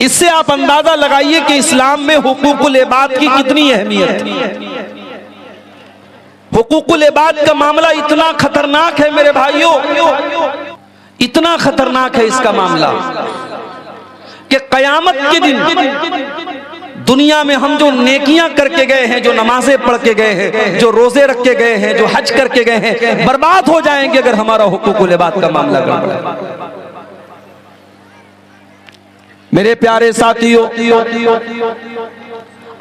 اس سے آپ اندازہ لگائیے کہ اسلام میں حقوق العباد کی کتنی اہمیت ہے۔ حقوق العباد کا معاملہ اتنا خطرناک ہے میرے بھائیوں، اتنا خطرناک ہے اس کا معاملہ کہ قیامت کے دن دنیا میں ہم جو نیکیاں کر کے گئے ہیں، جو نمازیں پڑھ کے گئے ہیں، جو روزے رکھ کے گئے ہیں، جو حج کر کے گئے ہیں، برباد ہو جائیں گے اگر ہمارا حقوق العباد کا معاملہ گڑبڑ ہے۔ میرے پیارے ساتھیوں،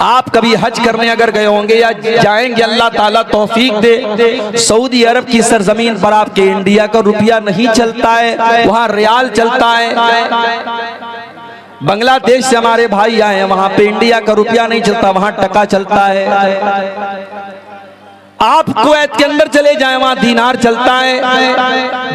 آپ کبھی حج کرنے اگر گئے ہوں گے یا جائیں گے، اللہ تعالیٰ توفیق دے، سعودی عرب کی سرزمین پر آپ کے انڈیا کا روپیہ نہیں چلتا ہے، وہاں ریال چلتا ہے۔ بنگلہ دیش سے ہمارے بھائی آئے ہیں، وہاں پہ انڈیا کا روپیہ نہیں چلتا، وہاں ٹکا چلتا ہے۔ آپ کویت کے اندر چلے جائیں، وہاں دینار چلتا ہے،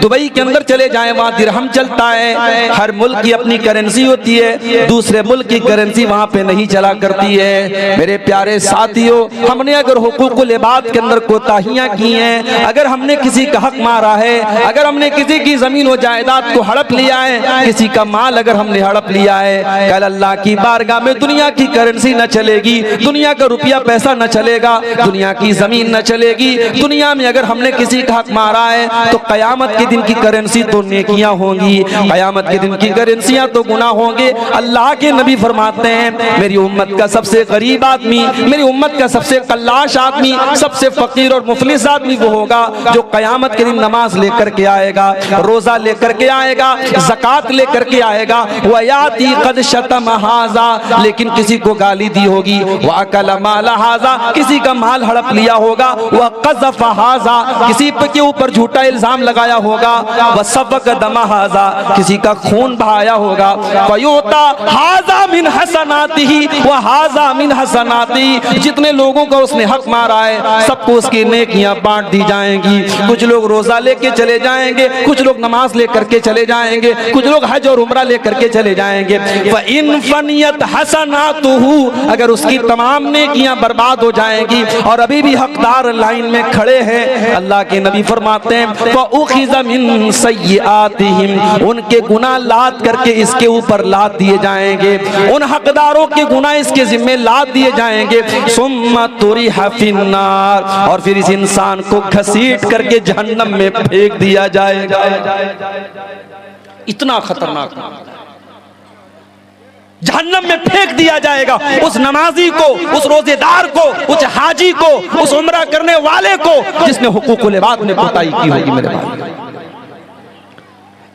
دبئی کے اندر چلے جائیں، وہاں درہم چلتا ہے۔ ہر ملک کی اپنی کرنسی ہوتی ہے، دوسرے ملک کی کرنسی وہاں پہ نہیں چلا کرتی ہے۔ میرے پیارے ساتھیوں، ہم نے اگر حقوق العباد کے اندر کوتاہیاں کی ہیں، اگر ہم نے کسی کا حق مارا ہے، اگر ہم نے کسی کی زمین و جائیداد کو ہڑپ لیا ہے، کسی کا مال اگر ہم نے ہڑپ لیا ہے، کل اللہ کی بارگاہ میں دنیا کی کرنسی نہ چلے گی، دنیا کا روپیہ پیسہ نہ چلے گا، دنیا کی زمین نہ چلے گی۔ دنیا میں اگر ہم نے کسی کا حق مارا ہے تو قیامت کے دن کی کرنسی تو نیکیاں ہوں گی، قیامت کے دن کی کرنسیاں تو گناہ ہوں گے۔ اللہ کے نبی فرماتے ہیں میری امت کا سب سے غریب آدمی، میری امت کا سب سے قلاش آدمی، سب سے فقیر اور مفلس آدمی وہ ہوگا جو قیامت کے دن نماز لے کر کے آئے گا، روزہ لے کر کے آئے گا، زکوٰۃ لے کر کے آئے گا، وَيَأْتِي قَدْ شَتَمَ هَٰذَا، لیکن کسی کو گالی دی ہوگی، وَأَكَلَ مَالَ هَٰذَا، کسی کا مال ہڑپ لیا ہوگا، وَقَذَفَ هَٰذَا، کسی کے اوپر جھوٹا الزام لگایا ہوگا، وَسَفَكَ دَمَ هَٰذَا، کسی کا خون بہایا ہوگا، فَيُعْطَىٰ هَٰذَا مِنْ حَسَنَاتِهِ وَهَٰذَا مِنْ حَسَنَاتِهِ، جتنے لوگوں کا اس نے حق مارا ہے سب کو اس کی نیکیاں بانٹ دی جائیں گی۔ کچھ لوگ روزہ لے کے چلے جائیں گے، کچھ لوگ نماز لے کر کے چلے جائیں گے، کچھ لوگ حج اور عمرہ لے کر کے چلے جائیں گے۔ فَإِنْ فَنِيَتْ حَسَنَاتُهُ، اگر اس کی تمام نیکیاں برباد ہو جائیں گی اور ابھی بھی حقدار لائن میں کھڑے ہیں، اللہ کے نبی فرماتے ہیں فَأُخِذَ مِن سَيِّئَاتِهِمْ، ان کے گناہ لاد کر کے اس کے اوپر لاد دیے جائیں گے، ان حقداروں کے گناہ اس کے ذمہ لاد دیے جائیں گے۔ ثُمَّ طُرِحَ فِي النَّارِ، اور پھر اس انسان کو گھسیٹ کر کے جہنم میں پھینک دیا جائے گا۔ اتنا خطرناک جہنم میں پھینک دیا جائے گا اس نمازی کو، اس روزے دار کو، اس حاجی کو، اس عمرہ کرنے والے کو جس نے حقوق العباد میں کوتاہی کی ہوگی میرے بھائی۔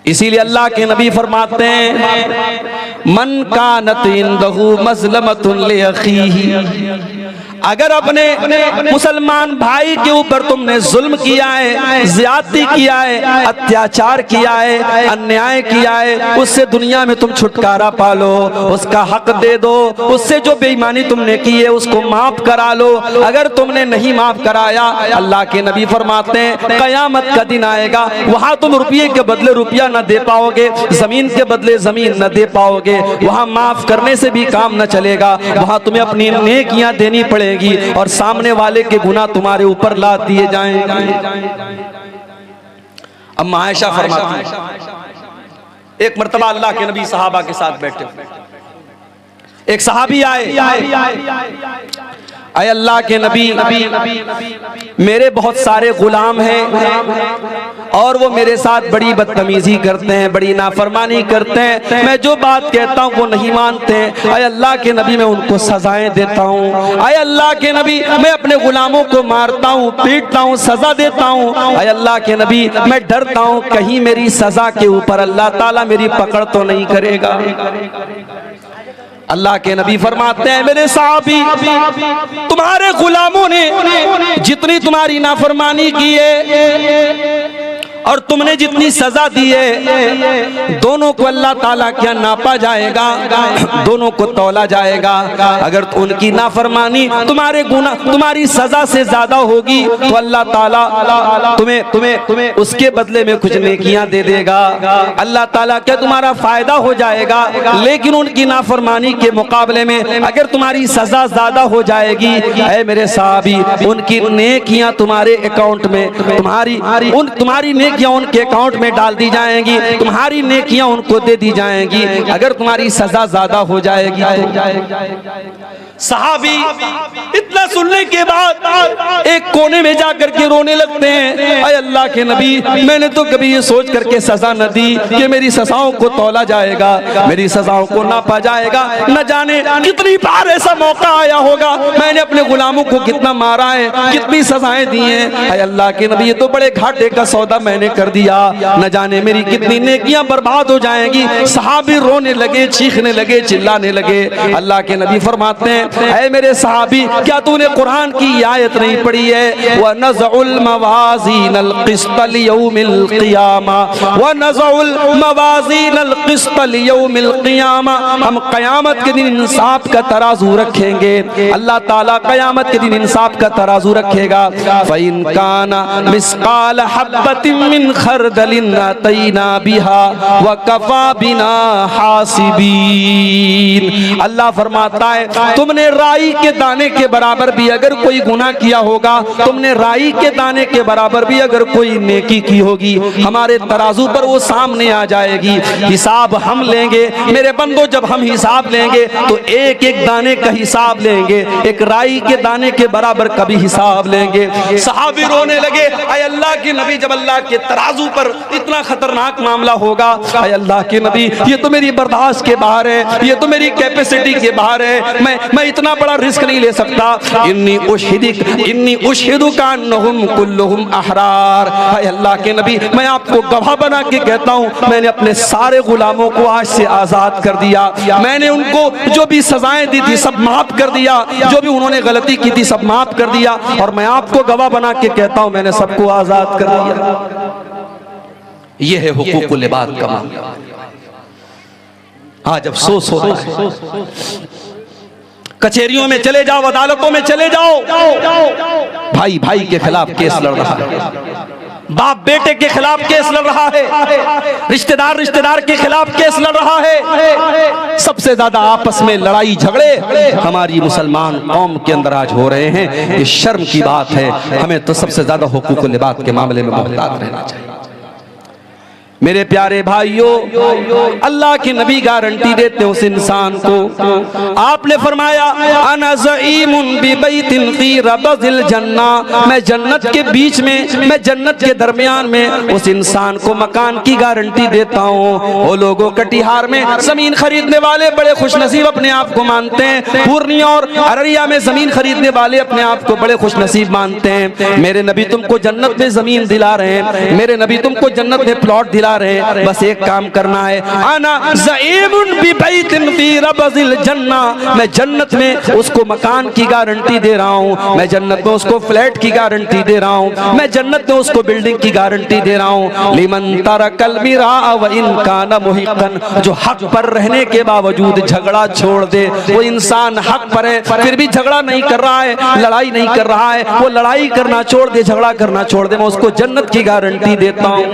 اسی لیے اللہ کے نبی فرماتے ہیں من کانت عندہ مظلمۃ لأخیہ، اگر اپنے مسلمان بھائی کے اوپر تم نے ظلم کیا ہے، زیادتی کیا ہے، اتیاچار کیا ہے، انیائے کیا ہے، اس سے دنیا میں تم چھٹکارا پالو، اس کا حق دے دو، اس سے جو بے ایمانی تم نے کی ہے اس کو معاف کرا لو۔ اگر تم نے نہیں معاف کرایا، اللہ کے نبی فرماتے ہیں قیامت کا دن آئے گا، وہاں تم روپیے کے بدلے روپیہ نہ دے پاؤ گے، زمین کے بدلے زمین نہ دے پاؤ گے، وہاں معاف کرنے سے بھی کام نہ چلے گا، وہاں تمہیں اپنی نیکیاں دینی پڑے گی اور سامنے والے کے گناہ تمہارے اوپر لاد دیے جائیں گے۔ اما عائشہ فرماتی ہیں ایک مرتبہ اللہ کے نبی صحابہ کے ساتھ بیٹھے، ایک صحابی آئے، اے اللہ کے نبی میرے بہت سارے غلام ہیں اور وہ میرے ساتھ بڑی بدتمیزی کرتے ہیں، بڑی نافرمانی کرتے ہیں، میں جو بات کہتا ہوں وہ نہیں مانتے ہیں، اے اللہ کے نبی میں ان کو سزائیں دیتا ہوں، اے اللہ کے نبی میں اپنے غلاموں کو مارتا ہوں، پیٹتا ہوں، سزا دیتا ہوں، اے اللہ کے نبی میں ڈرتا ہوں کہیں میری سزا کے اوپر اللہ تعالیٰ میری پکڑ تو نہیں کرے گا۔ اللہ کے نبی فرماتے ہیں میرے صحابی تمہارے غلاموں نے جتنی تمہاری نافرمانی کی ہے اور تم نے جتنی سزا دی ہے دونوں کو اللہ تعالیٰ کیا ناپا جائے گا، دونوں کو تولا جائے گا۔ اگر ان کی نافرمانی تمہارے گناہ تمہاری سزا سے زیادہ ہوگی تو اللہ تعالیٰ تمہیں اس کے بدلے میں کچھ نیکیاں دے دے گا، اللہ تعالیٰ کیا تمہارا فائدہ ہو جائے گا۔ لیکن ان کی نافرمانی کے مقابلے میں اگر تمہاری سزا زیادہ ہو جائے گی، اے میرے صحابی ان کی نیکیاں تمہارے اکاؤنٹ میں تمہاری نیکیاں نیکیاں ان کے اکاؤنٹ میں ڈال دی جائیں گی، تمہاری نیکیاں ان کو دے دی جائیں گی، اگر تمہاری سزا زیادہ ہو جائے گی تو صحابی اتنا سننے کے بعد ایک کونے میں جا کر کے رونے لگتے ہیں، اے اللہ کے نبی میں نے تو کبھی یہ سوچ کر کے سزا نہ دی کہ میری سزاؤں کو تولا جائے گا، میری سزاؤں کو ناپا جائے گا، نہ جانے کتنی بار ایسا موقع آیا ہوگا میں نے اپنے غلاموں کو کتنا مارا ہے، کتنی سزائیں دی ہیں، اے اللہ کے نبی یہ تو بڑے گھاٹے کا سودا میں نے کر دیا، نہ جانے میری کتنی نیکیاں برباد ہو جائیں گی۔ صحابی رونے لگے، چیخنے لگے، چلانے لگے۔ اللہ کے نبی فرماتے ہیں اے میرے صحابی کیا تو نے قرآن کی یہ آیت نہیں پڑھی ہے وَنَزَعُ الْمَوَازِينَ الْقِسْطَ لِيَوْمِ الْقِيَامَةِ وَنَزَعُ الْمَوَازِينَ الْقِسْطَ لِيَوْمِ الْقِيَامَةِ ہم قیامت کے دن انصاف کا ترازو رکھیں گے، اللہ تعالیٰ قیامت کے دن انصاف کا ترازو رکھے گا۔ فَإِن كَانَ مِثْقَالَ حَبَّةٍ مِّنْ خَرْدَلٍ أَتَيْنَا بِهَا وَكَفَى بِنَا حَاسِبِينَ۔ اللہ فرماتا ہے تم نے رائی کے دانے کے برابر بھی اگر کوئی گناہ کیا ہوگا، تم نے رائی کے دانے کے برابر بھی اگر کوئی نیکی کی ہوگی، ہمارے ترازو پر وہ سامنے آ جائے گی، حساب ہم لیں گے۔ میرے بندو جب ہم حساب لیں گے تو ایک ایک دانے کا حساب لیں گے، ایک رائی کے دانے کے برابر کا بھی حساب لیں گے۔ صحابی رونے لگے اے اللہ کے نبی جب اللہ کے ترازو پر اتنا خطرناک معاملہ ہوگا، اے اللہ کے نبی یہ تو میری برداشت کے باہر ہے، یہ تو میری کیپیسٹی کے باہر ہے، میں اتنا بڑا رسک نہیں لے سکتا۔ انی اشہدک انہم کلہم احرار، اے اللہ کے نبی میں آپ کو گواہ بنا کے کہتا ہوں میں نے اپنے سارے غلاموں کو آج سے آزاد کر دیا، میں نے ان کو جو بھی سزائیں دی تھی سب معاف کر دیا، جو بھی انہوں نے غلطی کی تھی سب معاف کر دیا، اور میں آپ کو گواہ بنا کے کہتا ہوں میں نے سب کو آزاد کر دیا۔ یہ ہے حقوق العباد کا معاملہ۔ آج افسوس ہوتا ہے، کچہریوں میں چلے جاؤ، عدالتوں میں چلے جاؤ، بھائی بھائی کے خلاف کیس لڑ رہا ہے، باپ بیٹے کے خلاف کیس لڑ رہا ہے، رشتہ دار کے خلاف کیس لڑ رہا ہے۔ سب سے زیادہ آپس میں لڑائی جھگڑے ہماری مسلمان قوم کے اندر آج ہو رہے ہیں، یہ شرم کی بات ہے۔ ہمیں تو سب سے زیادہ حقوق العباد کے معاملے میں محتاط رہنا چاہیے۔ میرے پیارے بھائیوں اللہ کے نبی گارنٹی دیتے اس انسان کو، آپ نے فرمایا انا زعیم ببیت فی ربض الجنہ، میں جنت کے بیچ میں، میں جنت کے درمیان میں اس انسان کو مکان کی گارنٹی دیتا ہوں۔ وہ لوگوں کٹیہار میں زمین خریدنے والے بڑے خوش نصیب اپنے آپ کو مانتے ہیں، پورنیا اور ارریا میں زمین خریدنے والے اپنے آپ کو بڑے خوش نصیب مانتے ہیں۔ میرے نبی تم کو جنت میں زمین دلا رہے ہیں، میرے نبی تم کو جنت میں پلاٹ دلا رہے ہیں، بس ایک کام کرنا ہے انا زعیم ببیت فی ربض الجنہ، میں جنت میں اس کو مکان کی گارنٹی دے رہا ہوں، میں جنت میں اس کو فلیٹ کی گارنٹی دے رہا ہوں، میں جنت میں اس کو بلڈنگ کی گارنٹی دے رہا ہوں۔ لمن ترک المراء وان کان محقا، جو حق پر رہنے کے باوجود جھگڑا چھوڑ دے، وہ انسان حق پر ہے پھر بھی جھگڑا نہیں کر رہا ہے، لڑائی نہیں کر رہا ہے، وہ لڑائی کرنا چھوڑ دے، جھگڑا کرنا چھوڑ دے، میں اس کو جنت کی گارنٹی دیتا ہوں۔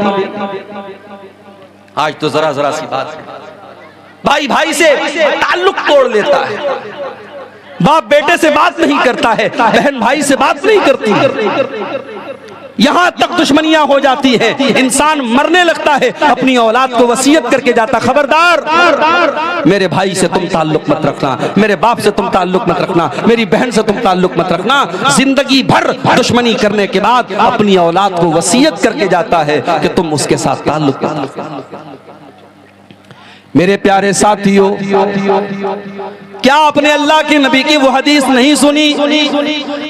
آج تو ذرا سی بات ہے، بھائی بھائی سے تعلق توڑ لیتا ہے، باپ بیٹے سے بات نہیں کرتا ہے، بہن بھائی سے بات نہیں کرتی، یہاں تک دشمنیاں ہو جاتی ہیں، انسان مرنے لگتا ہے، اپنی اولاد کو وصیت کر کے جاتا خبردار میرے بھائی سے تم تعلق مت رکھنا، میرے باپ سے تم تعلق مت رکھنا، میری بہن سے تم تعلق مت رکھنا۔ زندگی بھر دشمنی کرنے کے بعد اپنی اولاد کو وصیت کر کے جاتا ہے کہ تم اس کے ساتھ تعلق مت رکھنا۔ میرے پیارے ساتھیوں کیا آپ نے اللہ کے نبی کی وہ حدیث نہیں سنی؟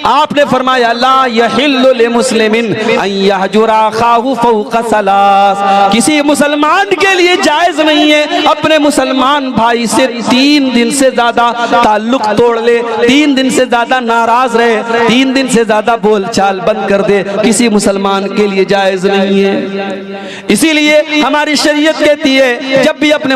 آپ نے فرمایا لا یحل لمسلم ان یحجر اخاہ فوق ثلاث، کسی مسلمان کے لیے جائز نہیں ہے اپنے مسلمان بھائی سے 3 دن سے زیادہ تعلق توڑ لے، 3 دن سے زیادہ ناراض رہے، 3 دن سے زیادہ بول چال بند کر دے، کسی مسلمان کے لیے جائز نہیں ہے۔ اسی لیے ہماری شریعت کہتی ہے جب بھی اپنے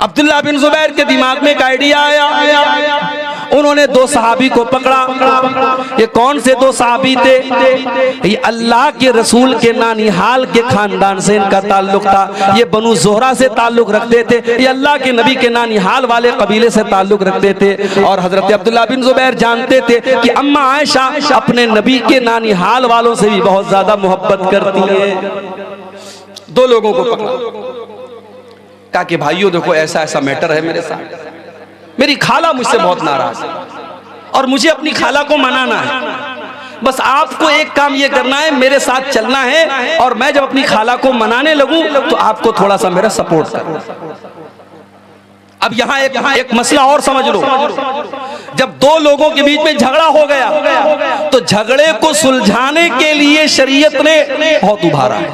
عبداللہ بن زبیر کے دماغ میں ایک آئیڈیا آیا، انہوں نے دو صحابی کو پکڑا۔ یہ کون سے دو صحابی تھے؟ یہ اللہ کے رسول کے نانیحال کے خاندان سے ان کا تعلق تھا، یہ بنو زہرہ سے تعلق رکھتے تھے، یہ اللہ کے نبی کے نانیحال والے قبیلے سے تعلق رکھتے تھے۔ اور حضرت عبداللہ بن زبیر جانتے تھے کہ اماں عائشہ اپنے نبی کے نانیحال والوں سے بھی بہت زیادہ محبت کرتی ہے۔ دو لوگوں کو پکڑا، کہا کہ بھائیو دیکھو ایسا ایسا میٹر ہے میرے ساتھ، میری خالہ مجھ سے بہت ناراض ہے اور مجھے اپنی خالہ کو منانا ہے، بس آپ کو ایک کام یہ کرنا ہے، میرے ساتھ چلنا ہے، اور میں جب اپنی خالہ کو منانے لگوں تو آپ کو تھوڑا سا میرا سپورٹ کرنا۔ اب یہاں ایک مسئلہ اور سمجھ لو، جب دو لوگوں کے بیچ میں جھگڑا ہو گیا تو جھگڑے کو سلجھانے کے لیے شریعت نے بہت ابھارا ہے۔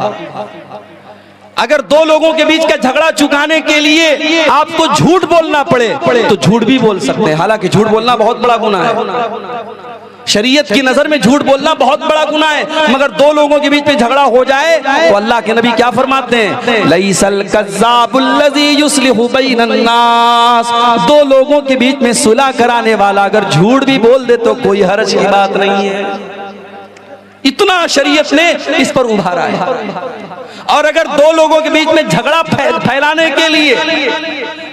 اگر دو لوگوں کے بیچ کا جھگڑا چکانے کے لیے آپ کو جھوٹ بولنا پڑے تو جھوٹ بھی بول سکتے ہیں، حالانکہ جھوٹ بولنا بہت بڑا گناہ ہے، شریعت کی نظر میں جھوٹ بولنا بہت بڑا گناہ ہے، مگر دو لوگوں کے بیچ میں جھگڑا ہو جائے تو اللہ کے نبی کیا فرماتے ہیں؟ لَيْسَ الْكَذَّابُ الَّذِي يُصْلِحُ بَيْنَ النَّاسِ، دو لوگوں کے بیچ میں صلح کرانے والا اگر جھوٹ بھی بول دے تو کوئی حرج کی بات نہیں ہے۔ اتنا شریعت نے اس پر ابھارا ہے۔ اور اگر دو لوگوں کے بیچ میں جھگڑا پھیلانے کے لیے،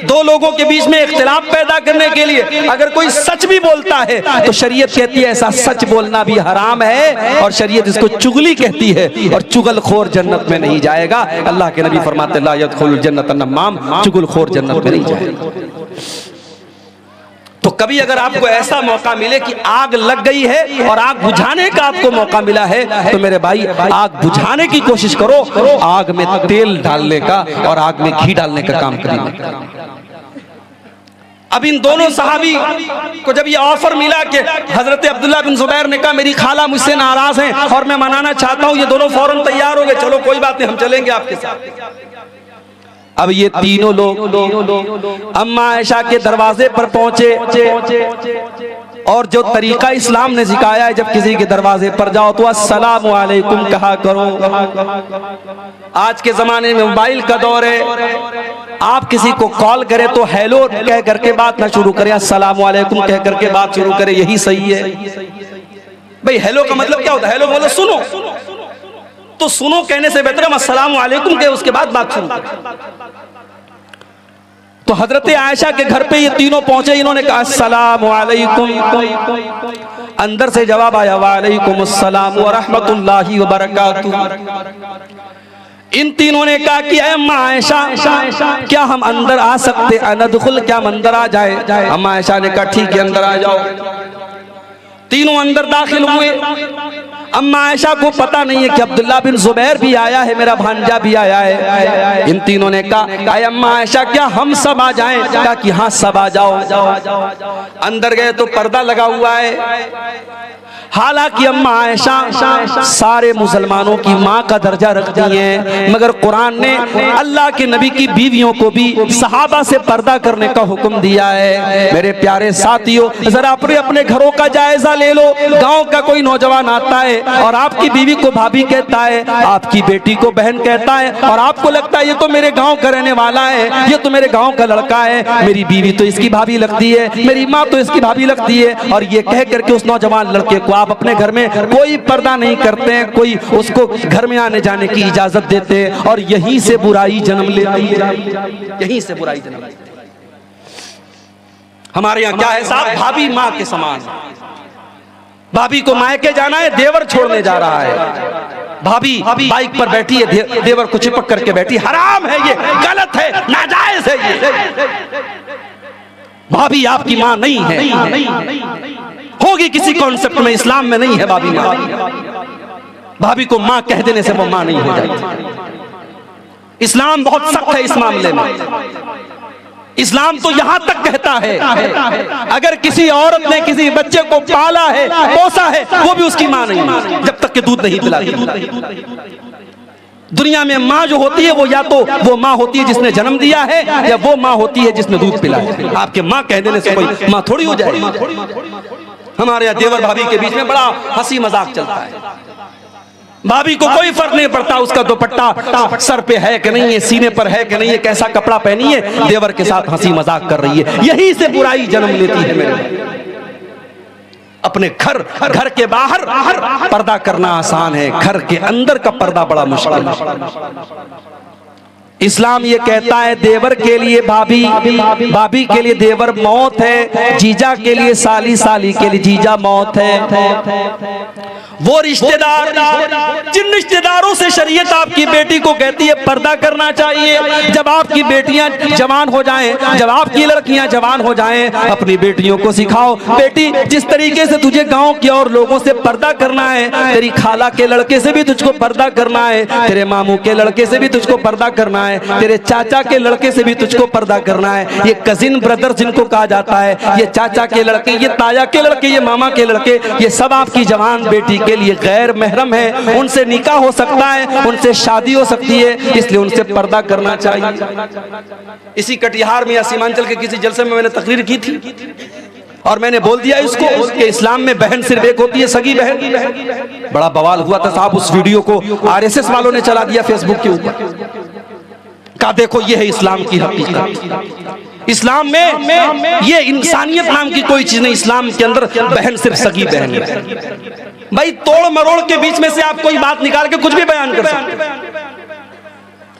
دو لوگوں کے بیچ میں اختلاف پیدا کرنے کے لیے اگر کوئی سچ بھی بولتا ہے تو شریعت کہتی ہے ایسا سچ بولنا بھی حرام ہے، اور شریعت اس کو چغلی کہتی ہے، اور چغل خور جنت میں نہیں جائے گا۔ اللہ کے نبی فرماتے لا يدخل الجنت النمام، چغل خور جنت میں نہیں جائے گا۔ تو کبھی اگر آپ کو ایسا موقع ملے کہ آگ لگ گئی ہے اور آگ بجھانے کا آپ کو موقع ملا ہے تو میرے بھائی آگ بجھانے کی کوشش کرو، آگ میں تیل ڈالنے کا اور آگ میں گھی ڈالنے کا کام کرنا۔ اب ان دونوں صحابی کو جب یہ آفر ملا کہ حضرت عبداللہ بن زبیر نے کہا میری خالہ مجھ سے ناراض ہیں اور میں منانا چاہتا ہوں، یہ دونوں فوراً تیار ہو گئے، چلو کوئی بات نہیں ہم چلیں گے آپ کے ساتھ۔ اب یہ تینوں لوگ اماں عائشہ کے دروازے پر پہنچے، اور جو طریقہ اسلام نے سکھایا ہے جب کسی کے دروازے پر جاؤ تو السلام علیکم کہا کرو۔ آج کے زمانے میں موبائل کا دور ہے، آپ کسی کو کال کرے تو ہیلو کہہ کر کے بات نہ شروع کریں، السلام علیکم کہہ کر کے بات شروع کریں، یہی صحیح ہے۔ بھئی ہیلو کا مطلب کیا ہوتا ہے؟ ہیلو کا مطلب سنو، تو سنو کہنے سے بہتر ہم السلام علیکم کہے اس کے بعد بات شروع کریں۔ تو حضرت عائشہ کے گھر پہ یہ تینوں پہنچے، انہوں نے کہا السلام علیکم، اندر سے جواب آیا وعلیکم السلام ورحمت اللہ وبرکاتہ۔ ان تینوں نے کہا کہ اے اماں عائشہ کیا ہم اندر آ سکتے؟ اندخل، کیا ہم اندر آ جائے؟ اماں عائشہ نے کہا ٹھیک ہے اندر آ جاؤ۔ تینوں اندر داخل ہوئے۔ اماں عائشہ کو پتا نہیں ہے کہ عبداللہ بن زبیر بھی آیا ہے، میرا بھانجا بھی آیا ہے۔ ان تینوں نے کہا اے اماں عائشہ کیا ہم سب آ جائیں؟ کہا کہ ہاں سب آ جاؤ۔ اندر گئے تو پردہ لگا ہوا ہے، حالانکہ اماں عائشہ سارے مسلمانوں کی ماں کا درجہ رکھتی ہیں، مگر قرآن نے اللہ کے نبی کی بیویوں کو بھی صحابہ سے پردہ کرنے کا حکم دیا ہے۔ میرے پیارے ساتھیوں ذرا اپنے گھروں کا جائزہ لے لو، گاؤں کا کوئی نوجوان آتا ہے اور آپ کی بیوی کو بھابھی کہتا ہے، آپ کی بیٹی کو بہن کہتا ہے، اور آپ کو لگتا ہے یہ تو میرے گاؤں کا رہنے والا ہے، یہ تو میرے گاؤں کا لڑکا ہے، میری بیوی تو اس کی بھابھی لگتی ہے، میری ماں تو اس کی بھابھی لگتی ہے، اور یہ کہہ کر کے اس نوجوان لڑکے کو آپ اپنے گھر میں کوئی پردہ نہیں کرتے ہیں، کوئی اس کو گھر میں آنے جانے کی اجازت دیتے ہیں، اور یہیں سے برائی جنم لیتی ہے، یہیں سے برائی جنم لیتی ہے۔ ہمارے یہاں کیا ہے صاحب؟ بھابھی ماں کے سامان، بھابھی کو مائکے جانا ہے، دیور چھوڑنے جا رہا ہے، بھابھی بائک پر بیٹھی ہے، دیور کو چپک کر کے بیٹھی، حرام ہے یہ، غلط ہے، ناجائز ہے یہ۔ بھابھی آپ کی ماں نہیں ہے، ہوگی کسی کانسیپٹ میں، اسلام میں نہیں ہے بھابھی ماں۔ بھابھی کو ماں کہہ دینے سے وہ ماں نہیں ہو جاتی۔ اسلام بہت سخت ہے اس معاملے میں۔ اسلام تو یہاں تک کہتا ہے اگر کسی عورت نے کسی بچے کو پالا ہے، پوسا ہے، وہ بھی اس کی ماں نہیں جب تک کہ دودھ نہیں پلاتی۔ دنیا میں ماں جو ہوتی ہے وہ یا تو وہ ماں ہوتی ہے جس نے جنم دیا ہے، یا وہ ماں ہوتی ہے جس نے دودھ پلایا ہے۔ آپ کے ماں کہہ دینے سے کوئی ماں تھوڑی ہو جائے گی۔ ہمارے یہاں دیور بھابھی کے بیچ میں بڑا ہنسی مذاق چلتا ہے، بھابھی کو کوئی فرق نہیں پڑتا اس کا دوپٹہ سر پہ ہے کہ نہیں ہے، سینے پر ہے کہ نہیں ہے، کیسا کپڑا پہنی ہے، دیور کے ساتھ ہنسی مذاق کر رہی ہے. یہی سے برائی جنم لیتی ہے میرے بھائی. اپنے گھر کے باہر پردہ کرنا آسان ہے، گھر کے اندر کا پردہ بڑا مشکل ہے. اسلام یہ کہتا ہے دیور کے لیے بھابھی کے لیے دیور موت ہے، جیجا کے لیے سالی، سالی کے لیے جیجا موت ہے. وہ رشتہ دار جن رشتہ داروں سے شریعت آپ کی بیٹی کو کہتی ہے پردہ کرنا چاہیے، جب آپ کی بیٹیاں جوان ہو جائیں، جب آپ کی لڑکیاں جوان ہو جائیں، اپنی بیٹیوں کو سکھاؤ بیٹی جس طریقے سے تجھے گاؤں کے اور لوگوں سے پردہ کرنا ہے، تیری خالہ کے لڑکے سے بھی تجھ کو پردہ کرنا ہے، تیرے ماموں کے لڑکے سے بھی تجھ کو پردہ کرنا ہے، تیرے چاچا کے لڑکے سے بھی تجھ کو پردہ کرنا ہے. یہ کزن بردر جن کو کہا جاتا ہے، یہ چاچا کے لڑکے، یہ تایا کے لڑکے، یہ ماما کے لڑکے، یہ سب آپ کی جوان بیٹی کے لیے غیر محرم ہے. ان سے نکاح ہو سکتا ہے، ان سے شادی ہو سکتی ہے، اس لیے ان سے پردہ کرنا چاہیے. اسی کٹیہار میں یا سیمانچل کے کسی جلسے میں نے تقریر کی تھی اور میں نے بول دیا اس کو کہ اسلام میں بہن صرف ایک ہوتی ہے، سگی بہن. بڑا بوال ہوا تھا صاحب، اس ویڈیو کو RSS والوں نے چلا دیا فیس بک کے اوپر. کہا دیکھو یہ ہے اسلام کی حقیقت. اسلام میں یہ انسانیت نام کی کوئی چیز نہیں، اسلام کے اندر بہن صرف سگی بہن ہے. بھائی توڑ مروڑ کے بیچ میں سے آپ کوئی بات نکال کے کچھ بھی بیان کر سکتے.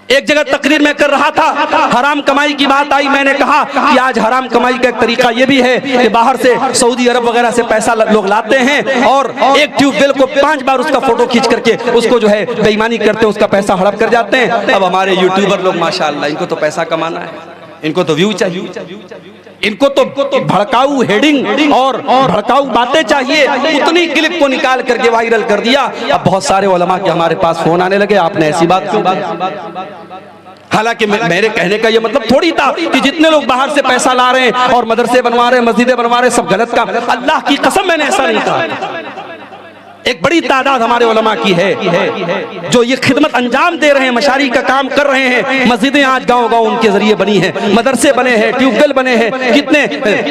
ایک جگہ تقریر میں کر رہا تھا، حرام کمائی کی بات آئی، میں نے کہا کہ آج حرام کمائی کا ایک طریقہ یہ بھی ہے کہ باہر سے سعودی عرب وغیرہ سے پیسہ لوگ لاتے ہیں اور ایک ٹیوب ویل کو 5 بار اس کا فوٹو کھینچ کر کے اس کو جو ہے بے ایمانی کرتے ہیں، اس کا پیسہ ہڑپ کر جاتے ہیں. اب ہمارے یوٹیوبر لوگ ماشاءاللہ ان کو تو پیسہ کمانا ہے، ان کو تو ویو چاہیے، ان کو تو بھڑکاؤ ہیڈنگ اور بھڑکاؤ باتیں چاہیے. اتنی کلپ کو نکال کر کے وائرل کر دیا. اب بہت سارے علماء کے ہمارے پاس فون آنے لگے، آپ نے ایسی بات کیوں کی؟ حالانکہ میرے کہنے کا یہ مطلب تھوڑی تھا کہ جتنے لوگ باہر سے پیسہ لا رہے ہیں اور مدرسے بنوا رہے ہیں، مسجدیں بنوا رہے ہیں، سب غلط کام. اللہ کی قسم میں نے ایسا نہیں کہا. ایک بڑی تعداد ہمارے علماء کی ہے جو یہ خدمت انجام دے رہے ہیں، مشاری کا کام کر رہے ہیں. مسجدیں آج گاؤں گاؤں ان کے ذریعے بنی ہیں، مدرسے بنے ہیں، ٹیوب ویل بنے ہیں، کتنے